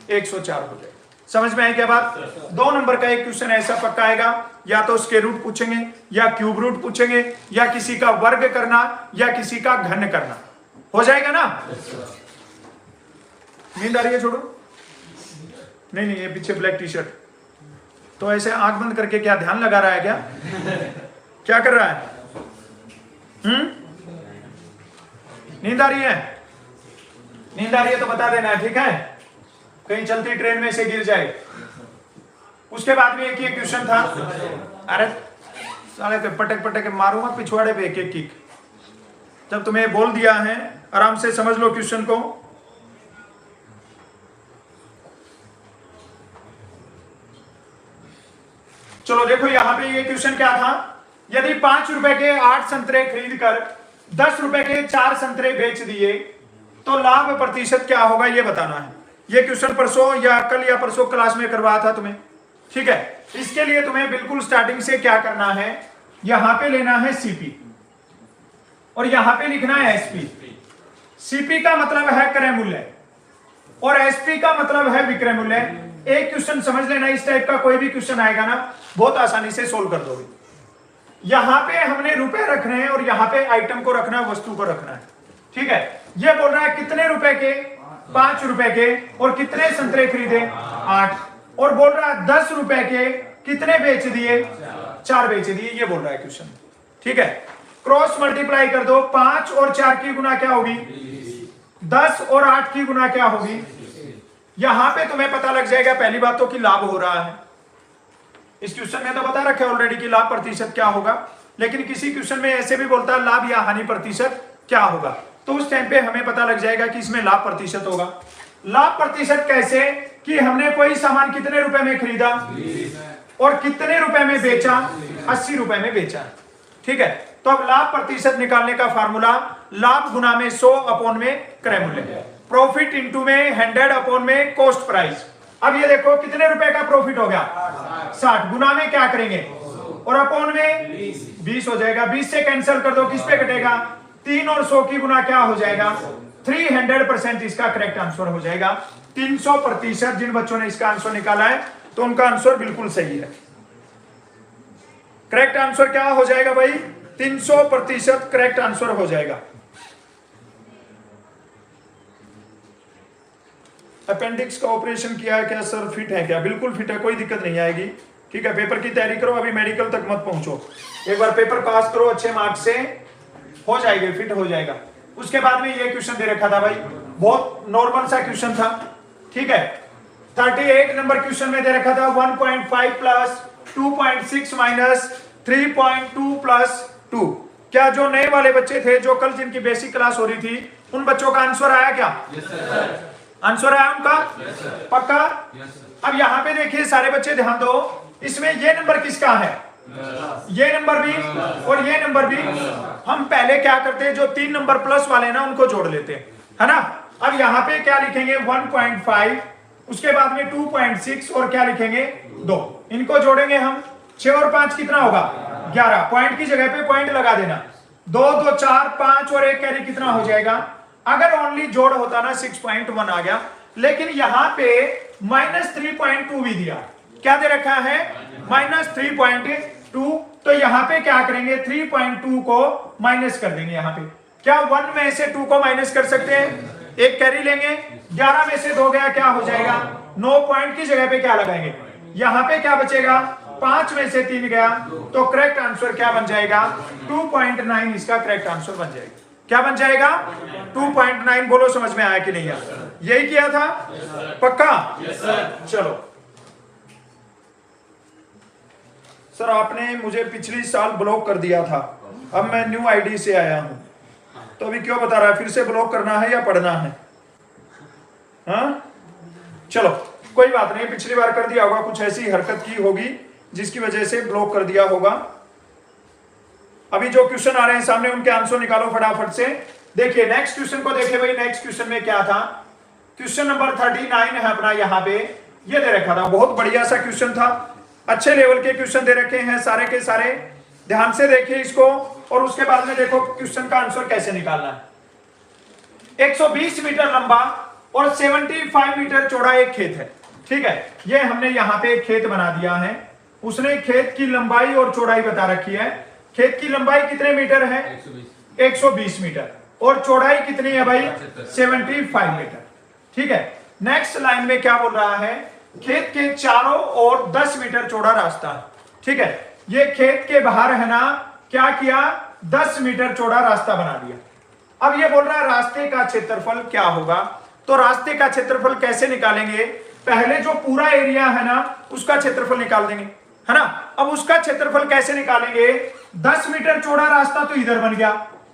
104 हो जाएगा। समझ में आई क्या बात। 2 नंबर का एक क्वेश्चन ऐसा पक्का आएगा, या तो स्क्वायर रूट पूछेंगे या क्यूब रूट पूछेंगे या किसी का वर्ग करना या किसी का घन करना, हो जाएगा ना। नींद आ रही है, छोड़ो। नहीं नहीं, ये पीछे ब्लैक टी शर्ट तो ऐसे आंख बंद करके क्या ध्यान लगा रहा है क्या, क्या कर रहा है। नींद आ रही है, नींद आ रही है तो बता देना, ठीक है, कहीं चलती ट्रेन में से गिर जाए। उसके बाद में एक ही क्वेश्चन था, अरे साले पे पटक पटक मारूंगा पिछवाड़े पे एक एक किक। जब तुम्हें बोल दिया है आराम से समझ लो क्वेश्चन को। चलो देखो यहां पे ये क्वेश्चन क्या था, यदि 5 रुपए के 8 संतरे खरीद कर 10 रुपए के 4 संतरे बेच दिए तो लाभ प्रतिशत क्या होगा, ये बताना है। ये क्वेश्चन परसों या कल या परसों क्लास में करवाया था तुम्हें, ठीक है, इसके लिए तुम्हें बिल्कुल स्टार्टिंग से क्या करना है, यहां पे लेना है सीपी और यहां पे लिखना है एसपी। सीपी का मतलब है क्रय मूल्य और एसपी का मतलब है विक्रय मूल्य। एक क्वेश्चन समझ लेना, इस टाइप का कोई भी क्वेश्चन आएगा ना, बहुत आसानी से सोल्व कर दोगे। यहां पे हमने रुपए रखने हैं और यहां पे आइटम को रखना है, वस्तु को रखना है। ठीक है, ये बोल रहा है कितने रुपए के, 5 रुपए के, और कितने संतरे खरीदे, 8, और बोल रहा है 10 रुपए के, कितने बेच दिए, 4 बेच दिए, ये बोल रहा है क्वेश्चन। ठीक है, क्रॉस मल्टीप्लाई कर दो, 5 और 4 की गुना क्या होगी, 10 और 8 की गुना क्या होगी। यहां पे तुम्हें पता लग जाएगा पहली बात तो कि लाभ हो रहा है। इस क्वेश्चन में तो बता रखा है ऑलरेडी कि लाभ प्रतिशत क्या होगा, लेकिन किसी क्वेश्चन में ऐसे भी बोलता है लाभ या हानि प्रतिशत क्या होगा, तो उस टाइम पे हमें पता लग जाएगा कि इसमें लाभ प्रतिशत होगा। लाभ प्रतिशत कैसे, कि हमने कोई सामान कितने रुपए में खरीदा और कितने रुपए में बेचा, 80 रुपए में बेचा। ठीक है, तो अब लाभ प्रतिशत निकालने का फार्मूला लाभ गुना में 100 अपॉन में क्रय मूल्य, प्रॉफिट इंटू में 100 अपॉन में कॉस्ट प्राइस। अब ये देखो कितने रुपए का प्रॉफिट हो गया, 60, गुना में क्या करेंगे और अपॉन में 20 हो जाएगा। 20 से कैंसिल कर दो, किस पे कटेगा, 3 और 100 की गुना क्या हो जाएगा, 300% इसका करेक्ट आंसर हो जाएगा। 300%। जिन बच्चों ने इसका आंसर निकाला है तो उनका आंसर बिल्कुल सही है। करेक्ट आंसर क्या हो जाएगा भाई, 300% करेक्ट आंसर हो जाएगा। अपेंडिक्स का ऑपरेशन किया है क्या सर, फिट है क्या, बिल्कुल फिट है, कोई दिक्कत नहीं आएगी। ठीक है, पेपर की तैयारी करो, अभी मेडिकल तक मत पहुंचो, एक बार पेपर पास करो अच्छे मार्क्स से, हो जाएगा, फिट हो जाएगा। उसके बाद में ये क्वेश्चन दे रखा था भाई, बहुत नॉर्मल सा क्वेश्चन था। ठीक है, 38 नंबर क्वेश्चन में दे रखा था 1.5 प्लस 2.6 माइनस 3.2 प्लस 2। क्या जो नए वाले बच्चे थे, जो कल जिनकी बेसिक क्लास हो रही थी, उन बच्चों का आंसर आया क्या? आंसर आया उनका? पक्का? अब यहां पे देखिए सारे बच्चे ध्यान दो, इसमें ये नंबर किसका है, ये नंबर भी और ये नंबर भी। हम पहले क्या करते हैं, जो 3 नंबर प्लस वाले ना उनको जोड़ लेते हैं, है ना। अब यहाँ पे क्या लिखेंगे 1.5, उसके बाद में 2.6 और क्या लिखेंगे 2, इनको जोड़ेंगे हम। 6 और 5 कितना होगा 11, पॉइंट की जगह पे पॉइंट लगा देना। 2 2 4 5 और 1 कैरी कितना हो जाएगा। अगर ओनली जोड़ होता ना 6.1 आ गया, लेकिन यहाँ पे -3.2 भी दिया। क्या दे रखा है -3.2, तो यहाँ पे क्या करेंगे 3.2 को माइनस कर देंगे। यहाँ पे क्या 1 में से 2 को माइनस कर सकते हैं, एक कैरी लेंगे। 11 में से 2 गया, क्या हो जाएगा 9, पॉइंट की जगह पे क्या लगाएंगे, यहाँ पे क्या बचेगा 5 में से 3 गया, तो करेक्ट आंसर क्या बन जाएगा 2.9 इसका करेक्ट आंसर बन जाएगा। क्या बन जाएगा 2.9। बोलो समझ में आया कि नहीं आया, यही किया था पक्का। चलो सर आपने मुझे पिछली साल ब्लॉक कर दिया था, अब मैं न्यू आईडी से आया हूं, तो अभी क्यों बता रहा है, फिर से ब्लॉक करना है या पढ़ना है? हाँ चलो कोई बात नहीं, पिछली बार कर दिया होगा, कुछ ऐसी हरकत की होगी जिसकी वजह से ब्लॉक कर दिया होगा। अभी जो क्वेश्चन आ रहे हैं सामने उनके आंसर निकालो फटाफट से। देखिए नेक्स्ट क्वेश्चन को देखिए भाई, नेक्स्ट क्वेश्चन में क्या था, क्वेश्चन नंबर 39 है अपना। यहाँ पे ये दे रखा था, बहुत बढ़िया सा क्वेश्चन था, अच्छे लेवल के क्वेश्चन दे रखे हैं सारे के सारे, ध्यान से देखिए इसको और उसके बाद में देखो क्वेश्चन का आंसर कैसे निकालना है। 120 मीटर लंबा और 75 मीटर चौड़ा एक खेत है। ठीक है, ये हमने यहाँ पे एक खेत बना दिया है, उसने खेत की लंबाई और चौड़ाई बता रखी है। खेत की लंबाई कितने मीटर है 120 मीटर और चौड़ाई कितनी है भाई 75 मीटर। ठीक है, नेक्स्ट लाइन में क्या बोल रहा है, खेत के चारों ओर 10 मीटर चौड़ा रास्ता है। ठीक है, ये खेत के बाहर है ना, क्या किया 10 मीटर चौड़ा रास्ता बना दिया। अब ये बोल रहा है रास्ते का क्षेत्रफल क्या होगा, तो रास्ते का क्षेत्रफल कैसे निकालेंगे, पहले जो पूरा एरिया है ना उसका क्षेत्रफल निकाल देंगे, है ना। अब उसका क्षेत्रफल कैसे निकालेंगे, 10 मीटर चौड़ा रास्ता तो इधर बन गया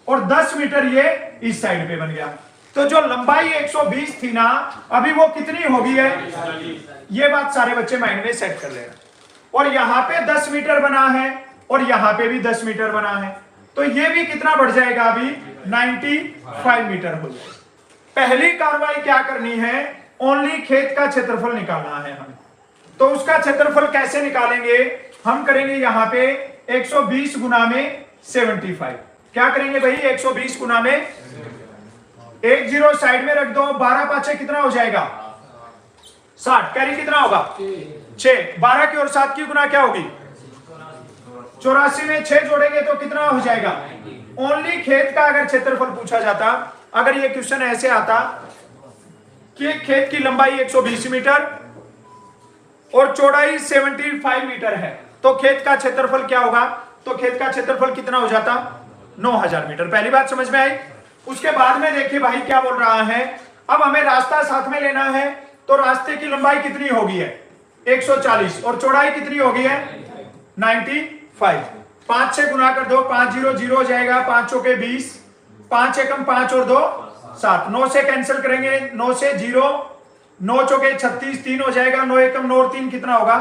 और 10 मीटर ये इस साइड पे बन गया, तो जो लंबाई 120 थी ना अभी वो कितनी हो गई है, ये बात सारे बच्चे माइंड में सेट कर लेना। और यहां पे 10 मीटर बना है और यहां पे भी 10 मीटर बना है, तो ये भी कितना बढ़ जाएगा अभी 95 मीटर हो जाएगा। पहली कार्रवाई क्या करनी है, ओनली खेत का क्षेत्रफल निकालना है हमें, तो उसका क्षेत्रफल कैसे निकालेंगे? हम करेंगे यहां पे 120 गुना में 75। क्या करेंगे भाई? 120 गुना में 1 0 साइड में रख दो, 12 5 कितना हो जाएगा? 60। कैरी कितना होगा? 6। 12 की और 7 की गुना क्या होगी? 84 में 6 जोड़ेंगे तो कितना हो जाएगा? ओनली खेत का अगर क्षेत्रफल पूछा जाता, अगर ये क्वेश्चन ऐसे आता कि खेत की लंबाई 120 मीटर और चौड़ाई 75 मीटर है, तो खेत का क्षेत्रफल क्या होगा? तो खेत का क्षेत्रफल कितना हो जाता? 9000 मीटर। पहली बात समझ में आई। उसके बाद में देखिए भाई क्या बोल रहा है, अब हमें रास्ता साथ में लेना है, तो रास्ते की लंबाई कितनी होगी है? 140 और चौड़ाई कितनी होगी है? 95। 5 से गुना कर दो, 5 0 0 हो जाएगा, 5 चौके 20, 5 एकम 5 और 2 7, 9 से कैंसिल करेंगे, 9 से 0, 9 चौके 36, 3 हो जाएगा, 9 एकम 9 और 3 कितना होगा?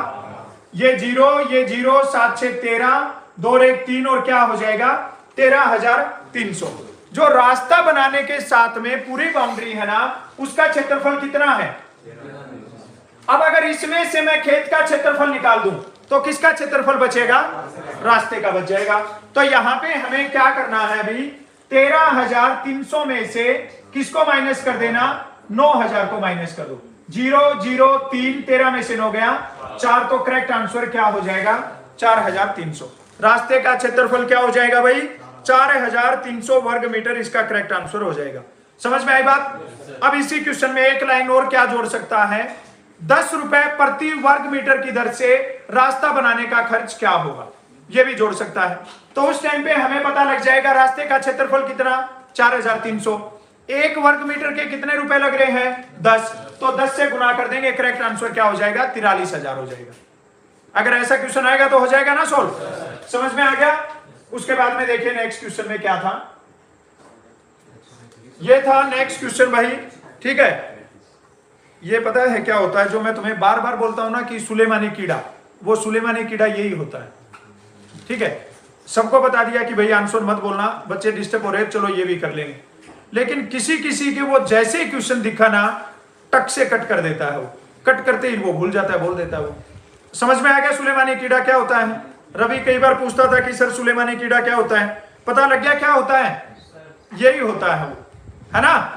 ये 0, 7 से 13, 2 और 1 3 और क्या हो जाएगा? 13300। जो रास्ता बनाने के साथ में पूरी बाउंड्री है ना, उसका क्षेत्रफल कितना है? अब अगर इसमें से मैं खेत का क्षेत्रफल निकाल दूं तो किसका क्षेत्रफल बचेगा? रास्ते का बच जाएगा। तो यहां पे हमें क्या करना है अभी? 13300 में से किसको माइनस कर देना? 9000 को माइनस कर दो। 0 0 3, 13 में से 9 गया 4, तो करेक्ट आंसर क्या हो जाएगा? 4300। रास्ते का क्षेत्रफल क्या हो जाएगा भाई? 4300 वर्ग मीटर। इसका करेक्ट आंसर हो जाएगा। समझ में आई बात? अब इसी क्वेश्चन में एक लाइन और क्या जोड़ सकता है? 10 रुपए प्रति वर्ग मीटर की दर से रास्ता बनाने का खर्च क्या होगा, यह भी जोड़ सकता है। तो उस टाइम पे हमें पता लग जाएगा रास्ते का क्षेत्रफल कितना? 4300। एक वर्ग मीटर के कितने रुपए लग रहे हैं? 10। तो 10 से गुना कर देंगे, करेक्ट आंसर क्या हो जाएगा? 43000 हो जाएगा। अगर ऐसा क्वेश्चन आएगा तो हो जाएगा ना सोल्व। समझ में आ गया? उसके बाद में देखिए नेक्स्ट क्वेश्चन में क्या था। ये था नेक्स्ट क्वेश्चन भाई, ठीक है। ये पता है क्या होता है, जो मैं तुम्हें बार बार बोलता हूं ना कि सुलेमानी कीड़ा, वो सुलेमानी कीड़ा यही होता है, ठीक है। सबको बता दिया कि भाई आंसर मत बोलना, बच्चे डिस्टर्ब हो रहे हैं, चलो ये भी कर लेंगे। लेकिन किसी किसी के वो जैसे क्वेश्चन दिखा ना, टक से कट कर देता है, वो कट करते ही वो भूल जाता है, बोल देता है वो। समझ में आ गया सुलेमानी कीड़ा क्या होता है? रवि कई बार पूछता था कि सर सुलेमानी कीड़ा क्या होता है, पता लग गया क्या होता है? यही होता है वो, है ना।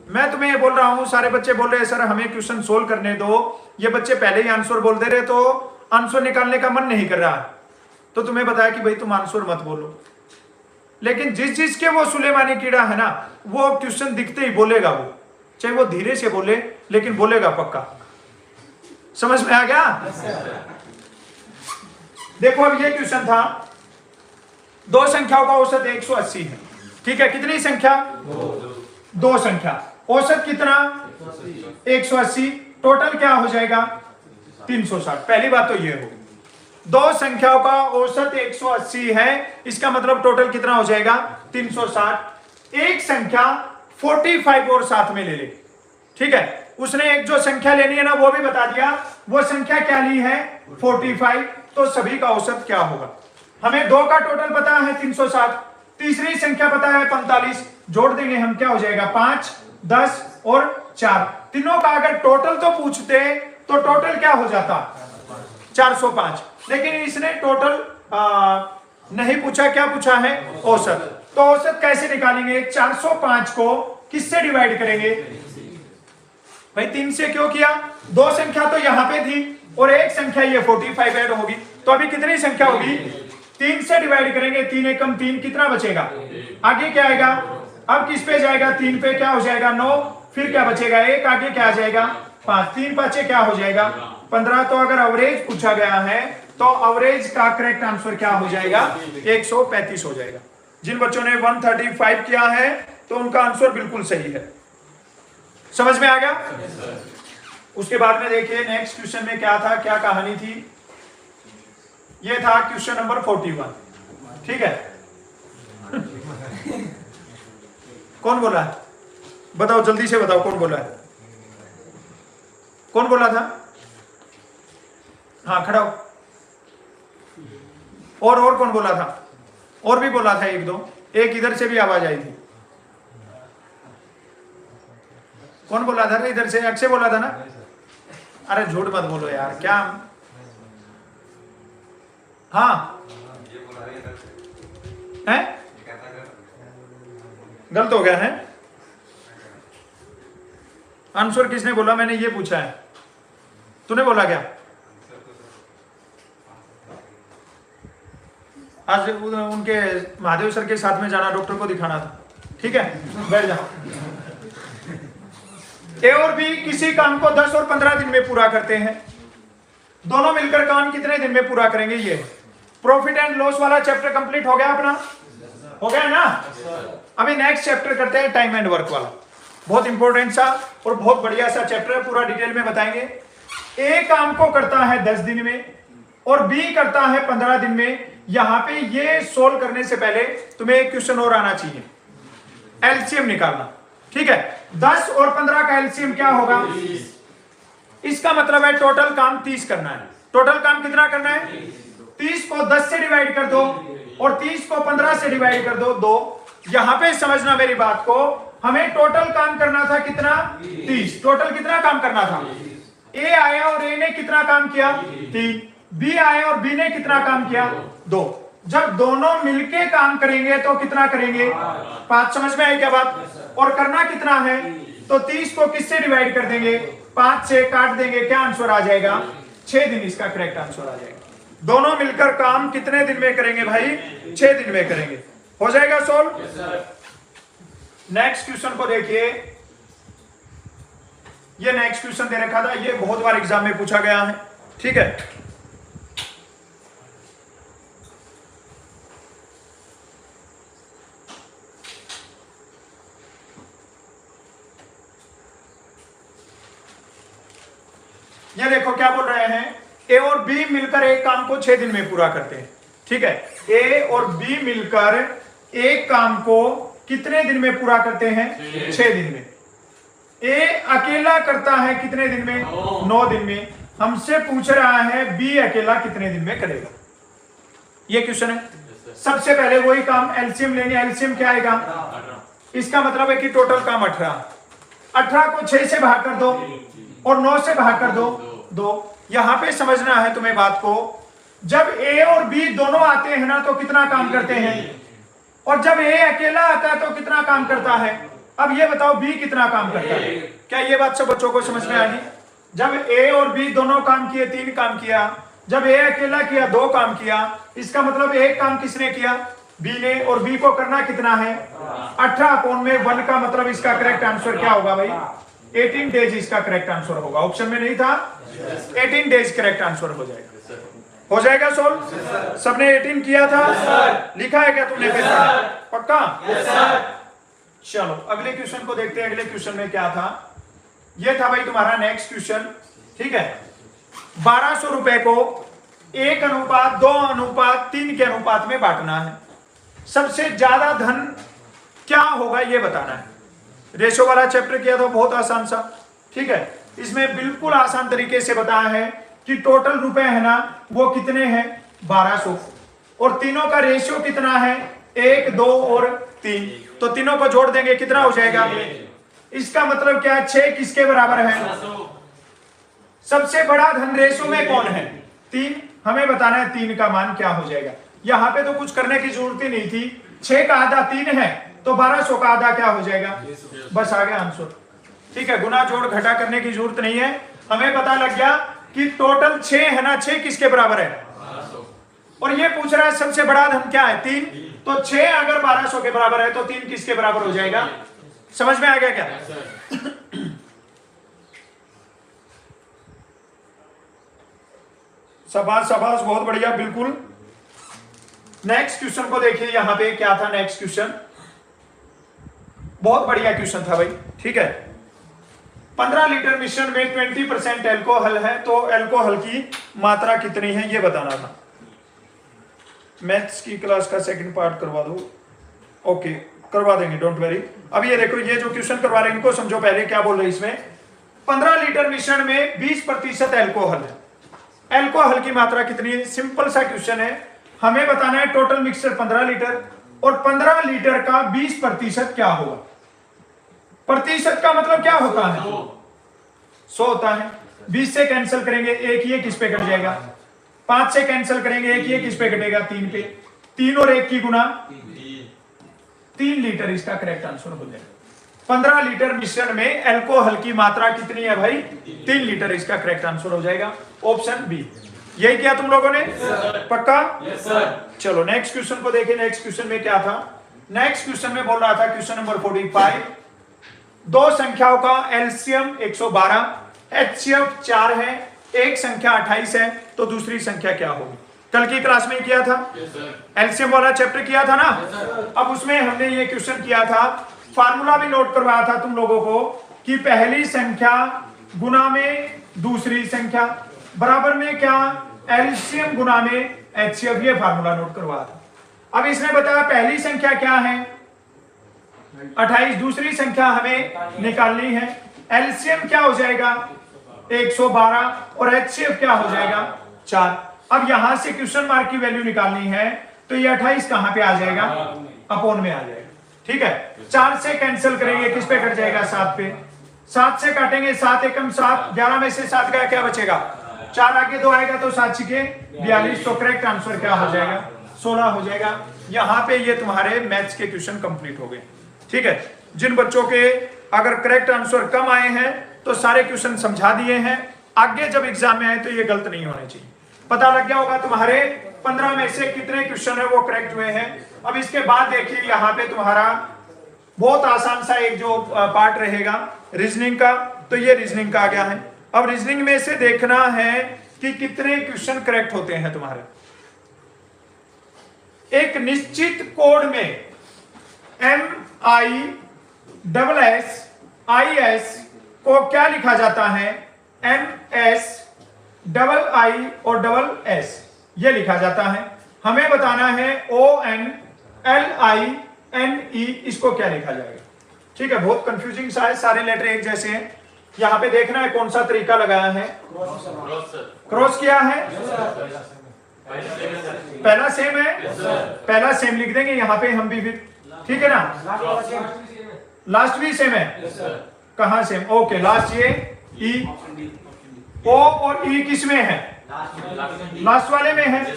मैं तुम्हें ये बोल रहा हूं, सारे बच्चे बोल रहे हैं सर हमें क्वेश्चन सोल्व करने दो, ये बच्चे पहले ही आंसर बोल दे रहे तो आंसर निकालने का मन नहीं कर रहा, तो तुम्हें बताया कि भाई तुम आंसर मत बोलो। लेकिन जिस जिसके वो सुलेमानी कीड़ा है ना, वो क्वेश्चन दिखते ही बोलेगा, वो चाहे वो धीरे से बोले लेकिन बोलेगा पक्का। समझ में आ गया? देखो अब ये क्वेश्चन था, दो संख्याओं का औसत 180 है, ठीक है। कितनी संख्या? दो संख्या। औसत कितना? 180। टोटल क्या हो जाएगा? 360। पहली बात तो ये हो, दो संख्याओं का औसत 180 है, इसका मतलब टोटल कितना हो जाएगा? 360। एक संख्या 45 और साथ में ले ले, ठीक है। उसने एक जो संख्या लेनी है ना वो भी बता दिया, वो संख्या क्या ली है? 45। तो सभी का औसत क्या होगा? हमें दो का टोटल पता है 360, तीसरी संख्या पता है 45, जोड़ देंगे हम, क्या हो जाएगा? 5 10 और 4। तीनों का अगर टोटल तो पूछते तो टोटल क्या हो जाता? 405। लेकिन इसने टोटल नहीं पूछा, क्या पूछा है? औसत। तो औसत कैसे निकालेंगे? 405 को किससे डिवाइड करेंगे भाई? 3 से। क्यों किया? दो संख्या तो यहां पे थी और एक संख्या ये 45 ऐड होगी, तो अभी कितनी संख्या होगी? 3 से डिवाइड करेंगे, 3 एकम 3, कितना बचेगा? आगे क्या आएगा? अब किस पे जाएगा? 3 पे, क्या हो जाएगा? 9। फिर क्या बचेगा? 1। आगे क्या आ जाएगा? 5। 3 5 क्या हो जाएगा? 15। तो अगर एवरेज पूछा गया है तो एवरेज का करेक्ट आंसर क्या हो जाएगा? 135 हो जाएगा। जिन बच्चों ने 135 किया है तो उनका आंसर बिल्कुल सही है। समझ में आ गया? उसके बाद में देखिए नेक्स्ट क्वेश्चन में क्या था, क्या कहानी थी। ये था क्वेश्चन नंबर 41, ठीक है। कौन बोला है? बताओ जल्दी से बताओ, कौन बोला है? कौन बोला था? हाँ खड़ा हो। और कौन बोला था? और भी बोला था एक दो, एक इधर से भी आवाज आई थी। कौन बोला था? इधर से अक्षय बोला था ना? अरे झूठ मत बोलो यार, क्या हाँ है, गलत हो गया है। आंसर किसने बोला? मैंने ये पूछा है, तूने बोला क्या? आज उनके महादेव सर के साथ में जाना, डॉक्टर को दिखाना था। ठीक है, बैठ जाओ। ए और बी किसी काम को 10 और 15 दिन में पूरा करते हैं। दोनों मिलकर काम कितने दिन में पूरा करेंगे? ये प्रॉफिट एंड लॉस वाला चैप्टर कंप्लीट हो गया अपना, हो गया ना? अभी नेक्स्ट चैप्टर करते हैं टाइम एंड वर्क वाला। बहुत इंपॉर्टेंट सा और बहुत बढ़िया सा चैप्टर है, पूरा डिटेल में बताएंगे। ए काम को करता है 10 दिन में और बी करता है 15 दिन में। यहां पे ये सोल्व करने से पहले तुम्हें एक क्वेश्चन और आना चाहिए, एलसीएम निकालना। ठीक है, 10 और 15 का एलसीएम क्या होगा? इसका मतलब है टोटल काम 30 करना है। टोटल काम कितना करना है? 30 को 10 से डिवाइड कर दो और 30 को 15 से डिवाइड कर दो 2। यहां पे समझना मेरी बात को, हमें टोटल काम करना था कितना? 30। टोटल कितना काम करना था? ए आया और ए ने कितना काम किया? 3। बी आया और बी ने कितना काम किया? 2। जब दोनों मिलके काम करेंगे तो कितना करेंगे? 5। समझ में आई क्या बात? और करना कितना है? तो 30 को किससे डिवाइड कर देंगे? 5 से काट देंगे। क्या आंसर आ जाएगा? 6 दिन इसका करेक्ट आंसर आ जाएगा। दोनों मिलकर काम कितने दिन में करेंगे भाई? 6 दिन में करेंगे। हो जाएगा सोल्व? नेक्स्ट क्वेश्चन को देखिए। ये नेक्स्ट क्वेश्चन दे रखा था, ये बहुत बार एग्जाम में पूछा गया है। ठीक है, ये देखो क्या बोल रहे हैं, ए और बी मिलकर एक काम को 6 दिन में पूरा करते हैं। ठीक है, ए और बी मिलकर एक काम को कितने दिन में पूरा करते हैं? 6 दिन में। ए अकेला करता है कितने दिन में? 9 दिन में। हमसे पूछ रहा है बी अकेला कितने दिन में करेगा। ये क्वेश्चन है। सबसे पहले वही काम एलसीएम लेंगे। एलसीएम क्या आएगा? इसका मतलब है कि टोटल काम 18 को 6 से भाग कर दो और 9 से भाग कर दो 2। यहां पे समझना है तुम्हें बात को, जब ए और बी दोनों आते हैं ना तो कितना काम करते हैं, और जब ए अकेला आता है तो कितना काम करता है। अब ये बताओ बी कितना काम करता है? क्या ये बात सब बच्चों को समझ में आ गई? जब ए और बी दोनों काम किए 3 काम किया, जब ए अकेला किया 2 काम किया। इसका मतलब एक काम किसने किया? बी ने। और बी को करना कितना है? 18/1 का मतलब इसका करेक्ट आंसर क्या होगा भाई? 18 डेज इसका करेक्ट आंसर होगा। ऑप्शन में नहीं था, 18 डेज करेक्ट आंसर हो जाएगा। हो जाएगा सोल्व? सबने 18 किया था? लिखा है क्या तुमने? पक्का? चलो अगले क्वेश्चन को देखते हैं। अगले क्वेश्चन में क्या था? ये था भाई तुम्हारा नेक्स्ट क्वेश्चन। ठीक है, 1200 रुपए को 1:2:3 के अनुपात में बांटना है। सबसे ज्यादा धन क्या होगा ये बताना है। रेशो वाला चैप्टर किया था, बहुत आसान सा। ठीक है, इसमें बिल्कुल आसान तरीके से बताया है कि टोटल रुपए है ना वो कितने हैं? 1200। और तीनों का रेशियो कितना है? 1, 2 और 3। तो तीनों को जोड़ देंगे कितना हो जाएगा? इसका मतलब क्या? 6 किसके बराबर है? सबसे बड़ा धन रेशियो में कौन है? 3। हमें बताना है 3 का मान क्या हो जाएगा। यहां पे तो कुछ करने की जरूरत ही नहीं थी। 6 का आधा 3 है तो 1200 का आधा क्या हो जाएगा? बस आ गया आंसर। ठीक है, गुना जोड़ घटा करने की जरूरत नहीं है। हमें पता लग गया कि टोटल 6 है ना, 6 किसके बराबर है? और ये पूछ रहा है सबसे बड़ा धन क्या है? 3। तो 6 अगर 1200 के बराबर है तो 3 किसके बराबर हो जाएगा? समझ में आ गया क्या? शाबाश शाबाश, बहुत बढ़िया, बिल्कुल। नेक्स्ट क्वेश्चन को देखिए। यहां पे क्या था नेक्स्ट क्वेश्चन? बहुत बढ़िया क्वेश्चन था भाई। ठीक है, 15 लीटर मिश्रण में 20% एल्कोहल है तो एल्कोहल की मात्रा कितनी है ये बताना था। मैथ्स की क्लास का सेकंड पार्ट करवा दो। ओके, करवा देंगे, डोंट वरी। अब ये देखो, ये जो क्वेश्चन करवा रहे हैं इनको समझो पहले क्या बोल रहे हैं इसमें। 15 लीटर मिश्रण में 20% एल्कोहल है। एल्कोहल की मात्रा कितनी है? सिंपल सा क्वेश्चन है। हमें बताना है टोटल मिक्सचर 15 लीटर और 15 लीटर का 20% क्या होगा? प्रतिशत का मतलब क्या होता है? 100 होता है। 20 से कैंसिल करेंगे, एक ये किस पे कट जाएगा? 5 से कैंसिल करेंगे, एक किस पे कटेगा, 3 पे। 3 और 1 की गुना 3 लीटर इसका करेक्ट आंसर हो जाएगा। 15 लीटर मिश्रण में अल्कोहल की मात्रा कितनी है भाई, 3 लीटर, इसका करेक्ट आंसर हो जाएगा ऑप्शन बी। यही किया तुम लोगों ने, पक्का? Yes sir. चलो नेक्स्ट क्वेश्चन को देखें। नेक्स्ट क्वेश्चन में क्या था? नेक्स्ट क्वेश्चन में बोल रहा था, क्वेश्चन नंबर 45, दो संख्याओं का एलसीएम 112, एचसीएफ 4 है, एक संख्या 28 है, तो दूसरी संख्या क्या होगी? कल की क्लास में किया था, एलसीएम वाला चैप्टर किया था ना। अब उसमें हमने ये क्वेश्चन किया था, फार्मूला भी नोट करवाया था तुम लोगों को कि पहली संख्या गुना में दूसरी संख्या बराबर में क्या, एलसीएम गुना में एचसीएफ, ये फार्मूला नोट करवाया था। अब इसने बताया पहली संख्या क्या है, 28, दूसरी संख्या हमें निकालनी है। एलसीएम क्या हो जाएगा, 112, और एचसीएफ क्या हो जाएगा, 4। अब यहां से क्वेश्चन मार्क की वैल्यू निकालनी है, तो ये 28 कहां पे आ जाएगा, अपोन में आ जाएगा। ठीक है, 4 से कैंसिल करेंगे, किस पे कट जाएगा, 7 पे। 7 से काटेंगे, 7 एकम 7, 11 में से 7 गया, क्या बचेगा, 4 आगे 2 आएगा, तो 7 छिके 42, तो करेक्ट आंसर क्या हो जाएगा, 16 हो जाएगा। यहां पे ये तुम्हारे मैथ्स के क्वेश्चन कंप्लीट हो गए। ठीक है, जिन बच्चों के अगर करेक्ट आंसर कम आए हैं तो सारे क्वेश्चन समझा दिए हैं, आगे जब एग्जाम में आए तो ये गलत नहीं होने चाहिए। पता लग गया होगा तुम्हारे 15 में से कितने क्वेश्चन है वो करेक्ट हुए हैं। अब इसके बाद देखिए यहाँ पे तुम्हारा बहुत आसान सा एक जो पार्ट रहेगा रीजनिंग का, तो ये रीजनिंग का आ गया है। अब रीजनिंग में से देखना है कि कितने क्वेश्चन करेक्ट होते हैं तुम्हारे। एक निश्चित कोड में MISS को क्या लिखा जाता है, MS II और SS ये लिखा जाता है। हमें बताना है ONLINE इसको क्या लिखा जाएगा। ठीक है, बहुत कंफ्यूजिंग सा है, सारे लेटर एक जैसे हैं। यहां पे देखना है कौन सा तरीका लगाया है, क्रॉस किया है, पहला सेम है, पहला सेम लिख देंगे यहां पे हम भी फिर। ठीक है ना, लास्ट भी सेम है, कहां सेम, ओके, लास्ट ये ई, ओ और ई किस में है, लास्ट वाले में है,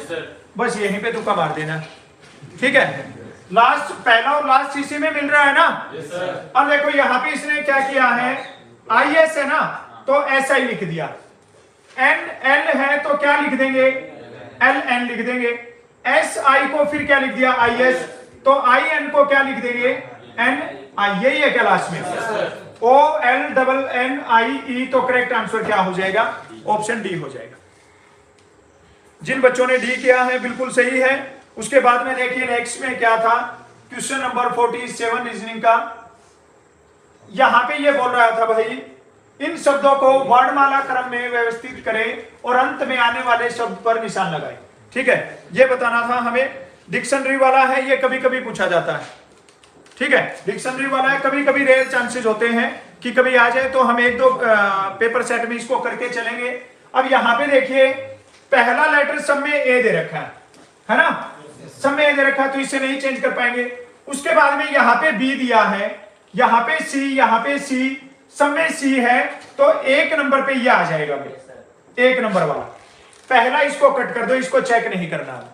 बस यहीं पे तुक्का मार देना। ठीक है, लास्ट, पहला और लास्ट इसी में मिल रहा है ना। अब देखो यहाँ पे इसने क्या किया है, IS है ना, तो SI लिख दिया, NL है तो क्या लिख देंगे, LN लिख देंगे, SI को फिर क्या लिख दिया, IS, तो IN को क्या लिख देंगे, NI, यही है क्या लास्ट में, OLNNIE, तो करेक्ट आंसर क्या हो जाएगा, ऑप्शन डी हो जाएगा। जिन बच्चों ने डी किया है बिल्कुल सही है। उसके बाद में देखिए नेक्स्ट में क्या था, क्वेश्चन नंबर 47 रीजनिंग का। यहां पे ये बोल रहा था भाई, इन शब्दों को वर्णमाला क्रम में व्यवस्थित करें और अंत में आने वाले शब्द पर निशान लगाएं। ठीक है, ये बताना था हमें। डिक्शनरी वाला है, ये कभी कभी पूछा जाता है। ठीक है, डिक्शनरी वाला है, कभी कभी रेयर चांसेस होते हैं कि कभी आ जाए, तो हम 1-2 पेपर सेट में इसको करके चलेंगे। अब यहां पे देखिए पहला लेटर सब में ए दे रखा है ना, सब में ए दे रखा है, तो इसे नहीं चेंज कर पाएंगे। उसके बाद में यहाँ पे बी दिया है, यहाँ पे सी, यहाँ पे सी, सब में सी है, तो 1 नंबर पे ये आ जाएगा, 1 नंबर वाला। पहला इसको कट कर दो, इसको चेक नहीं करना।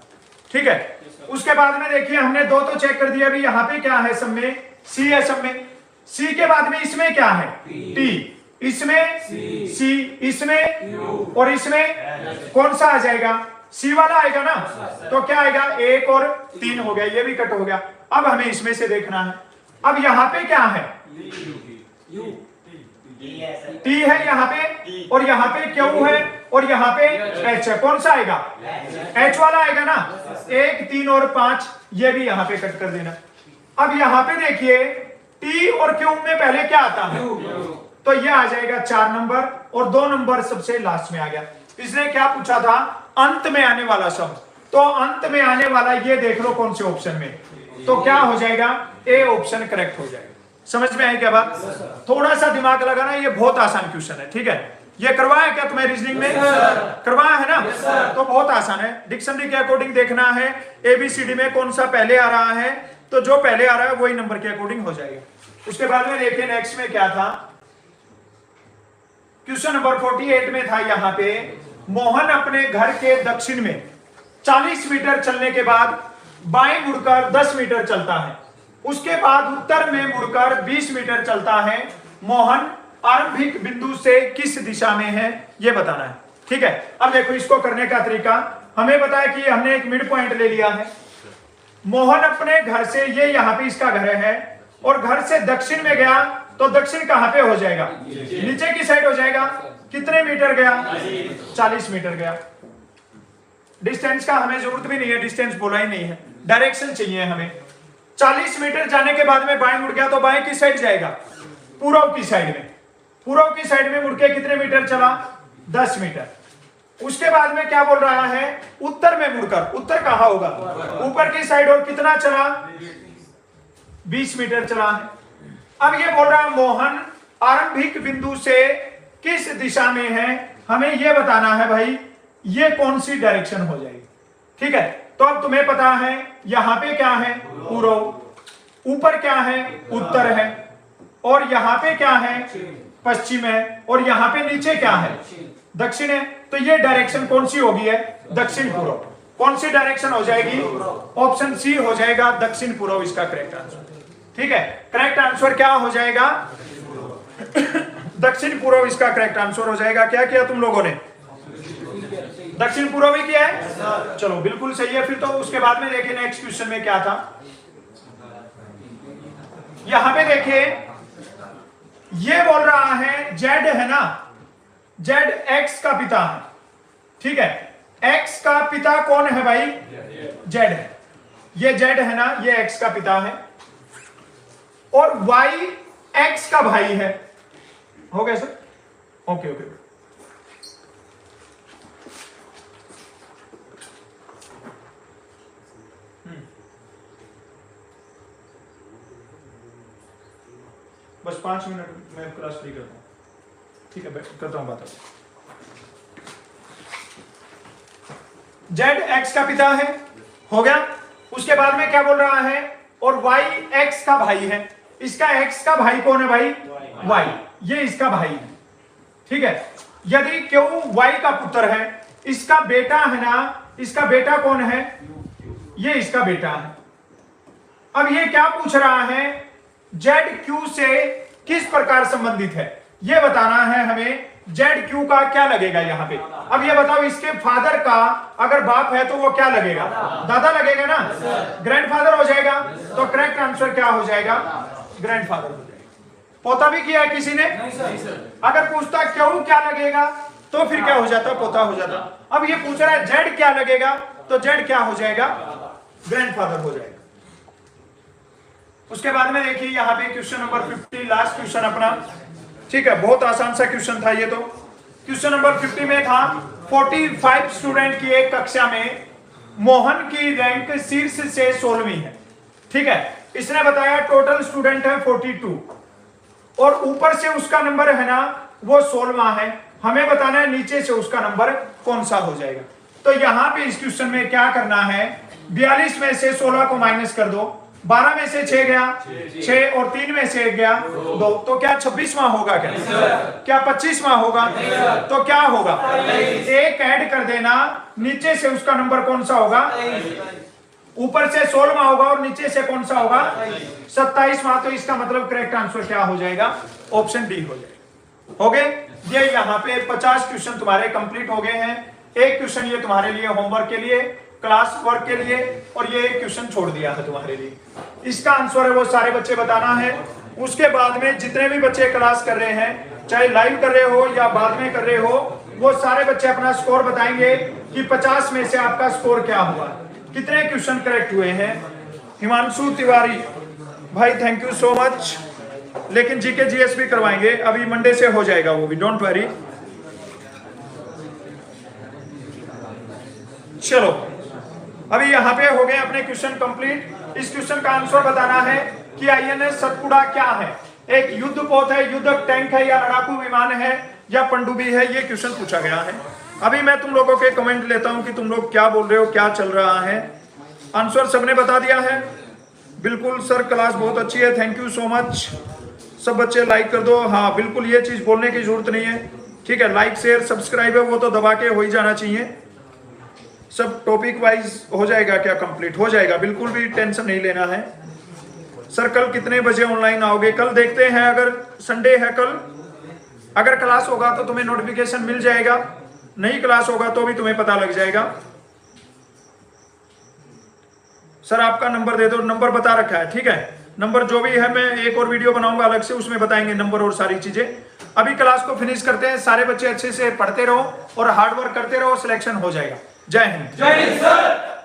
ठीक है, उसके बाद में देखिए हमने 2 तो चेक कर दिया। अभी यहाँ पे क्या है, सब में सी है, सब में सी के बाद में इसमें क्या है, टी, इसमें सी, इसमें और इसमें कौन सा आ जाएगा, सी वाला आएगा ना, तो क्या आएगा, 1 और 3 हो गया, ये भी कट हो गया। अब हमें इसमें से देखना है। अब यहाँ पे क्या है, टी है यहाँ पे, और यहाँ पे क्यू है, और यहाँ पे एच है, कौन सा आएगा, एच वाला आएगा ना। 1, 3 और 5 ये भी यहाँ पे कट कर देना। अब यहाँ पे देखिए टी और क्यू में पहले क्या आता है, तो ये आ जाएगा 4 नंबर, और 2 नंबर सबसे लास्ट में आ गया। इसने क्या पूछा था, अंत में आने वाला शब्द, तो अंत में आने वाला ये देख लो कौन से ऑप्शन में, तो क्या हो जाएगा, ए ऑप्शन करेक्ट हो जाएगा। समझ में आई क्या बात? थोड़ा सा दिमाग लगाना, ये बहुत आसान क्वेश्चन है। ठीक है, ये करवाया क्या तुम्हें रीजनिंग में, करवाया है ना, तो बहुत आसान है। डिक्शनरी के अकॉर्डिंग देखना है, ABCD में कौन सा पहले आ रहा है, तो जो पहले आ रहा है वही नंबर के अकॉर्डिंग हो जाएगा। उसके बाद में देखिए नेक्स्ट में क्या था, क्वेश्चन नंबर 48 में था यहाँ पे मोहन अपने घर के दक्षिण में 40 मीटर चलने के बाद बाएं मुड़कर 10 मीटर चलता है, उसके बाद उत्तर में मुड़कर 20 मीटर चलता है। मोहन आरंभिक बिंदु से किस दिशा में है, यह बताना है। ठीक है, अब देखो इसको करने का तरीका। हमें बताया कि हमने एक मिड पॉइंट ले लिया है। मोहन अपने घर से, ये यहां पे इसका घर है, और घर से दक्षिण में गया, तो दक्षिण कहां पे हो जाएगा, नीचे की साइड हो जाएगा। कितने मीटर गया, 40 मीटर गया। डिस्टेंस का हमें जरूरत भी नहीं है, डिस्टेंस बोला ही नहीं है, डायरेक्शन चाहिए हमें। 40 मीटर जाने के बाद में बाएं मुड़ गया, तो बाएं की साइड जाएगा, पूर्व की साइड में। पूर्व की साइड में मुड़ के कितने मीटर चला, 10 मीटर। उसके बाद में क्या बोल रहा है, उत्तर में मुड़कर, उत्तर कहां होगा, ऊपर की साइड, और कितना चला, 20 मीटर चला है। अब ये बोल रहा है मोहन आरंभिक बिंदु से किस दिशा में है, हमें यह बताना है भाई, ये कौन सी डायरेक्शन हो जाएगी। ठीक है, तो अब तुम्हें पता है यहां पे क्या है, पूर्व, ऊपर क्या है, उत्तर है, और यहां पे क्या है, पश्चिम है, और यहां पे नीचे क्या है, दक्षिण है। तो ये डायरेक्शन कौन सी होगी है, दक्षिण पूर्व। कौन सी डायरेक्शन हो जाएगी, ऑप्शन सी हो जाएगा, दक्षिण पूर्व इसका करेक्ट आंसर। ठीक है, करेक्ट आंसर क्या हो जाएगा, दक्षिण पूर्व इसका करेक्ट आंसर हो जाएगा। क्या किया तुम लोगों ने, दक्षिण पूर्व ही किया है, चलो बिल्कुल सही है। फिर तो उसके बाद में देखिए नेक्स्ट क्वेश्चन में क्या था, यहां पे देखिए ये बोल रहा है जेड है ना, जेड एक्स का पिता है। ठीक है, एक्स का पिता कौन है भाई, जेड है। ये जेड है ना, ये एक्स का पिता है, और वाई एक्स का भाई है। हो गया सर, ओके ओके। बस 5 मिनट में क्लास फ्री करता हूं। ठीक है, करता हूं बात। जेड एक्स का पिता है, हो गया। उसके बाद में क्या बोल रहा है, और वाई एक्स का भाई है। इसका एक्स का भाई कौन है भाई, वाई, ये इसका भाई है। ठीक है, यदि क्यों वाई का पुत्र है, इसका बेटा है ना, इसका बेटा कौन है, ये इसका बेटा है। अब ये क्या पूछ रहा है, जेड क्यू से किस प्रकार संबंधित है, यह बताना है हमें। जेड क्यू का क्या लगेगा यहां पे, अब ये बताओ, इसके फादर का अगर बाप है तो वो क्या लगेगा, दादा लगेगा ना, ग्रैंडफादर हो जाएगा। तो करेक्ट आंसर क्या हो जाएगा, ग्रैंडफादर हो जाएगा। पोता भी किया है किसी ने, अगर पूछता क्यों क्या लगेगा, तो फिर क्या हो जाता, पोता हो जाता। अब ये पूछ रहा है जेड क्या लगेगा, तो जेड क्या हो जाएगा, ग्रैंडफादर हो जाएगा। उसके बाद में देखिए यहां पे क्वेश्चन नंबर 50, लास्ट क्वेश्चन अपना। ठीक है, बहुत आसान सा क्वेश्चन था ये तो। क्वेश्चन नंबर 50 में था 45 स्टूडेंट की एक कक्षा में मोहन की रैंक शीर्ष से 16वीं है। ठीक है, इसने बताया टोटल स्टूडेंट है 42, और ऊपर से उसका नंबर है ना वो 16वां है। हमें बताना है नीचे से उसका नंबर कौन सा हो जाएगा। तो यहां पे इस क्वेश्चन में क्या करना है, 42 में से 16 को माइनस कर दो, 12 में से 6 गया 6, और 3 में से 1 गया 2, तो क्या 26वां होगा, क्या 25वां होगा, तो क्या होगा, 1 ऐड कर देना, नीचे से उसका नंबर कौन सा होगा, ऊपर से 16वां होगा और नीचे से कौन सा होगा, 27वां। तो इसका मतलब करेक्ट आंसर क्या हो जाएगा, ऑप्शन डी हो जाएगा। हो गए ये, यहाँ पे 50 क्वेश्चन तुम्हारे कंप्लीट हो गए हैं। एक क्वेश्चन ये तुम्हारे लिए होमवर्क के लिए, क्लास वर्क के लिए, और ये एक क्वेश्चन छोड़ दिया है तुम्हारे लिए। इसका आंसर है वो सारे बच्चे बताना है। उसके बाद में जितने भी बच्चे क्लास कर रहे हैं, चाहे लाइव कर रहे हो या बाद में कर रहे हो, वो सारे बच्चे अपना स्कोर बताएंगे कि 50 में से आपका स्कोर क्या हुआ, कितने क्वेश्चन करेक्ट हुए हैं। हिमांशु तिवारी भाई थैंक यू सो मच। लेकिन जीके जीएस भी करवाएंगे, अभी मंडे से हो जाएगा वो भी, डोंट वरी। चलो अभी यहाँ पे हो गए अपने क्वेश्चन कंप्लीट। इस क्वेश्चन का आंसर बताना है कि आईएनएस सतपुड़ा क्या है, एक युद्धपोत है, युद्धक टैंक है, या लड़ाकू विमान है, या पनडुब्बी है, ये क्वेश्चन पूछा गया है। अभी मैं तुम लोगों के कमेंट लेता हूं कि तुम लोग क्या बोल रहे हो, क्या चल रहा है। आंसर सबने बता दिया है, बिल्कुल सर क्लास बहुत अच्छी है, थैंक यू सो मच। सब बच्चे लाइक कर दो, हाँ बिल्कुल ये चीज बोलने की जरूरत नहीं है। ठीक है, लाइक शेयर सब्सक्राइब है वो तो दबा के हो ही जाना चाहिए। सब टॉपिक वाइज हो जाएगा क्या? कंप्लीट हो जाएगा, बिल्कुल भी टेंशन नहीं लेना है। सर कल कितने बजे ऑनलाइन आओगे? कल देखते हैं, अगर संडे है कल, अगर क्लास होगा तो तुम्हें नोटिफिकेशन मिल जाएगा, नहीं क्लास होगा तो भी तुम्हें पता लग जाएगा। सर आपका नंबर दे दो, नंबर बता रखा है, ठीक है। नंबर जो भी है मैं एक और वीडियो बनाऊंगा अलग से, उसमें बताएंगे नंबर और सारी चीजें। अभी क्लास को फिनिश करते हैं, सारे बच्चे अच्छे से पढ़ते रहो और हार्ड वर्क करते रहो, सिलेक्शन हो जाएगा। जय हिंद। जय हिंद सर।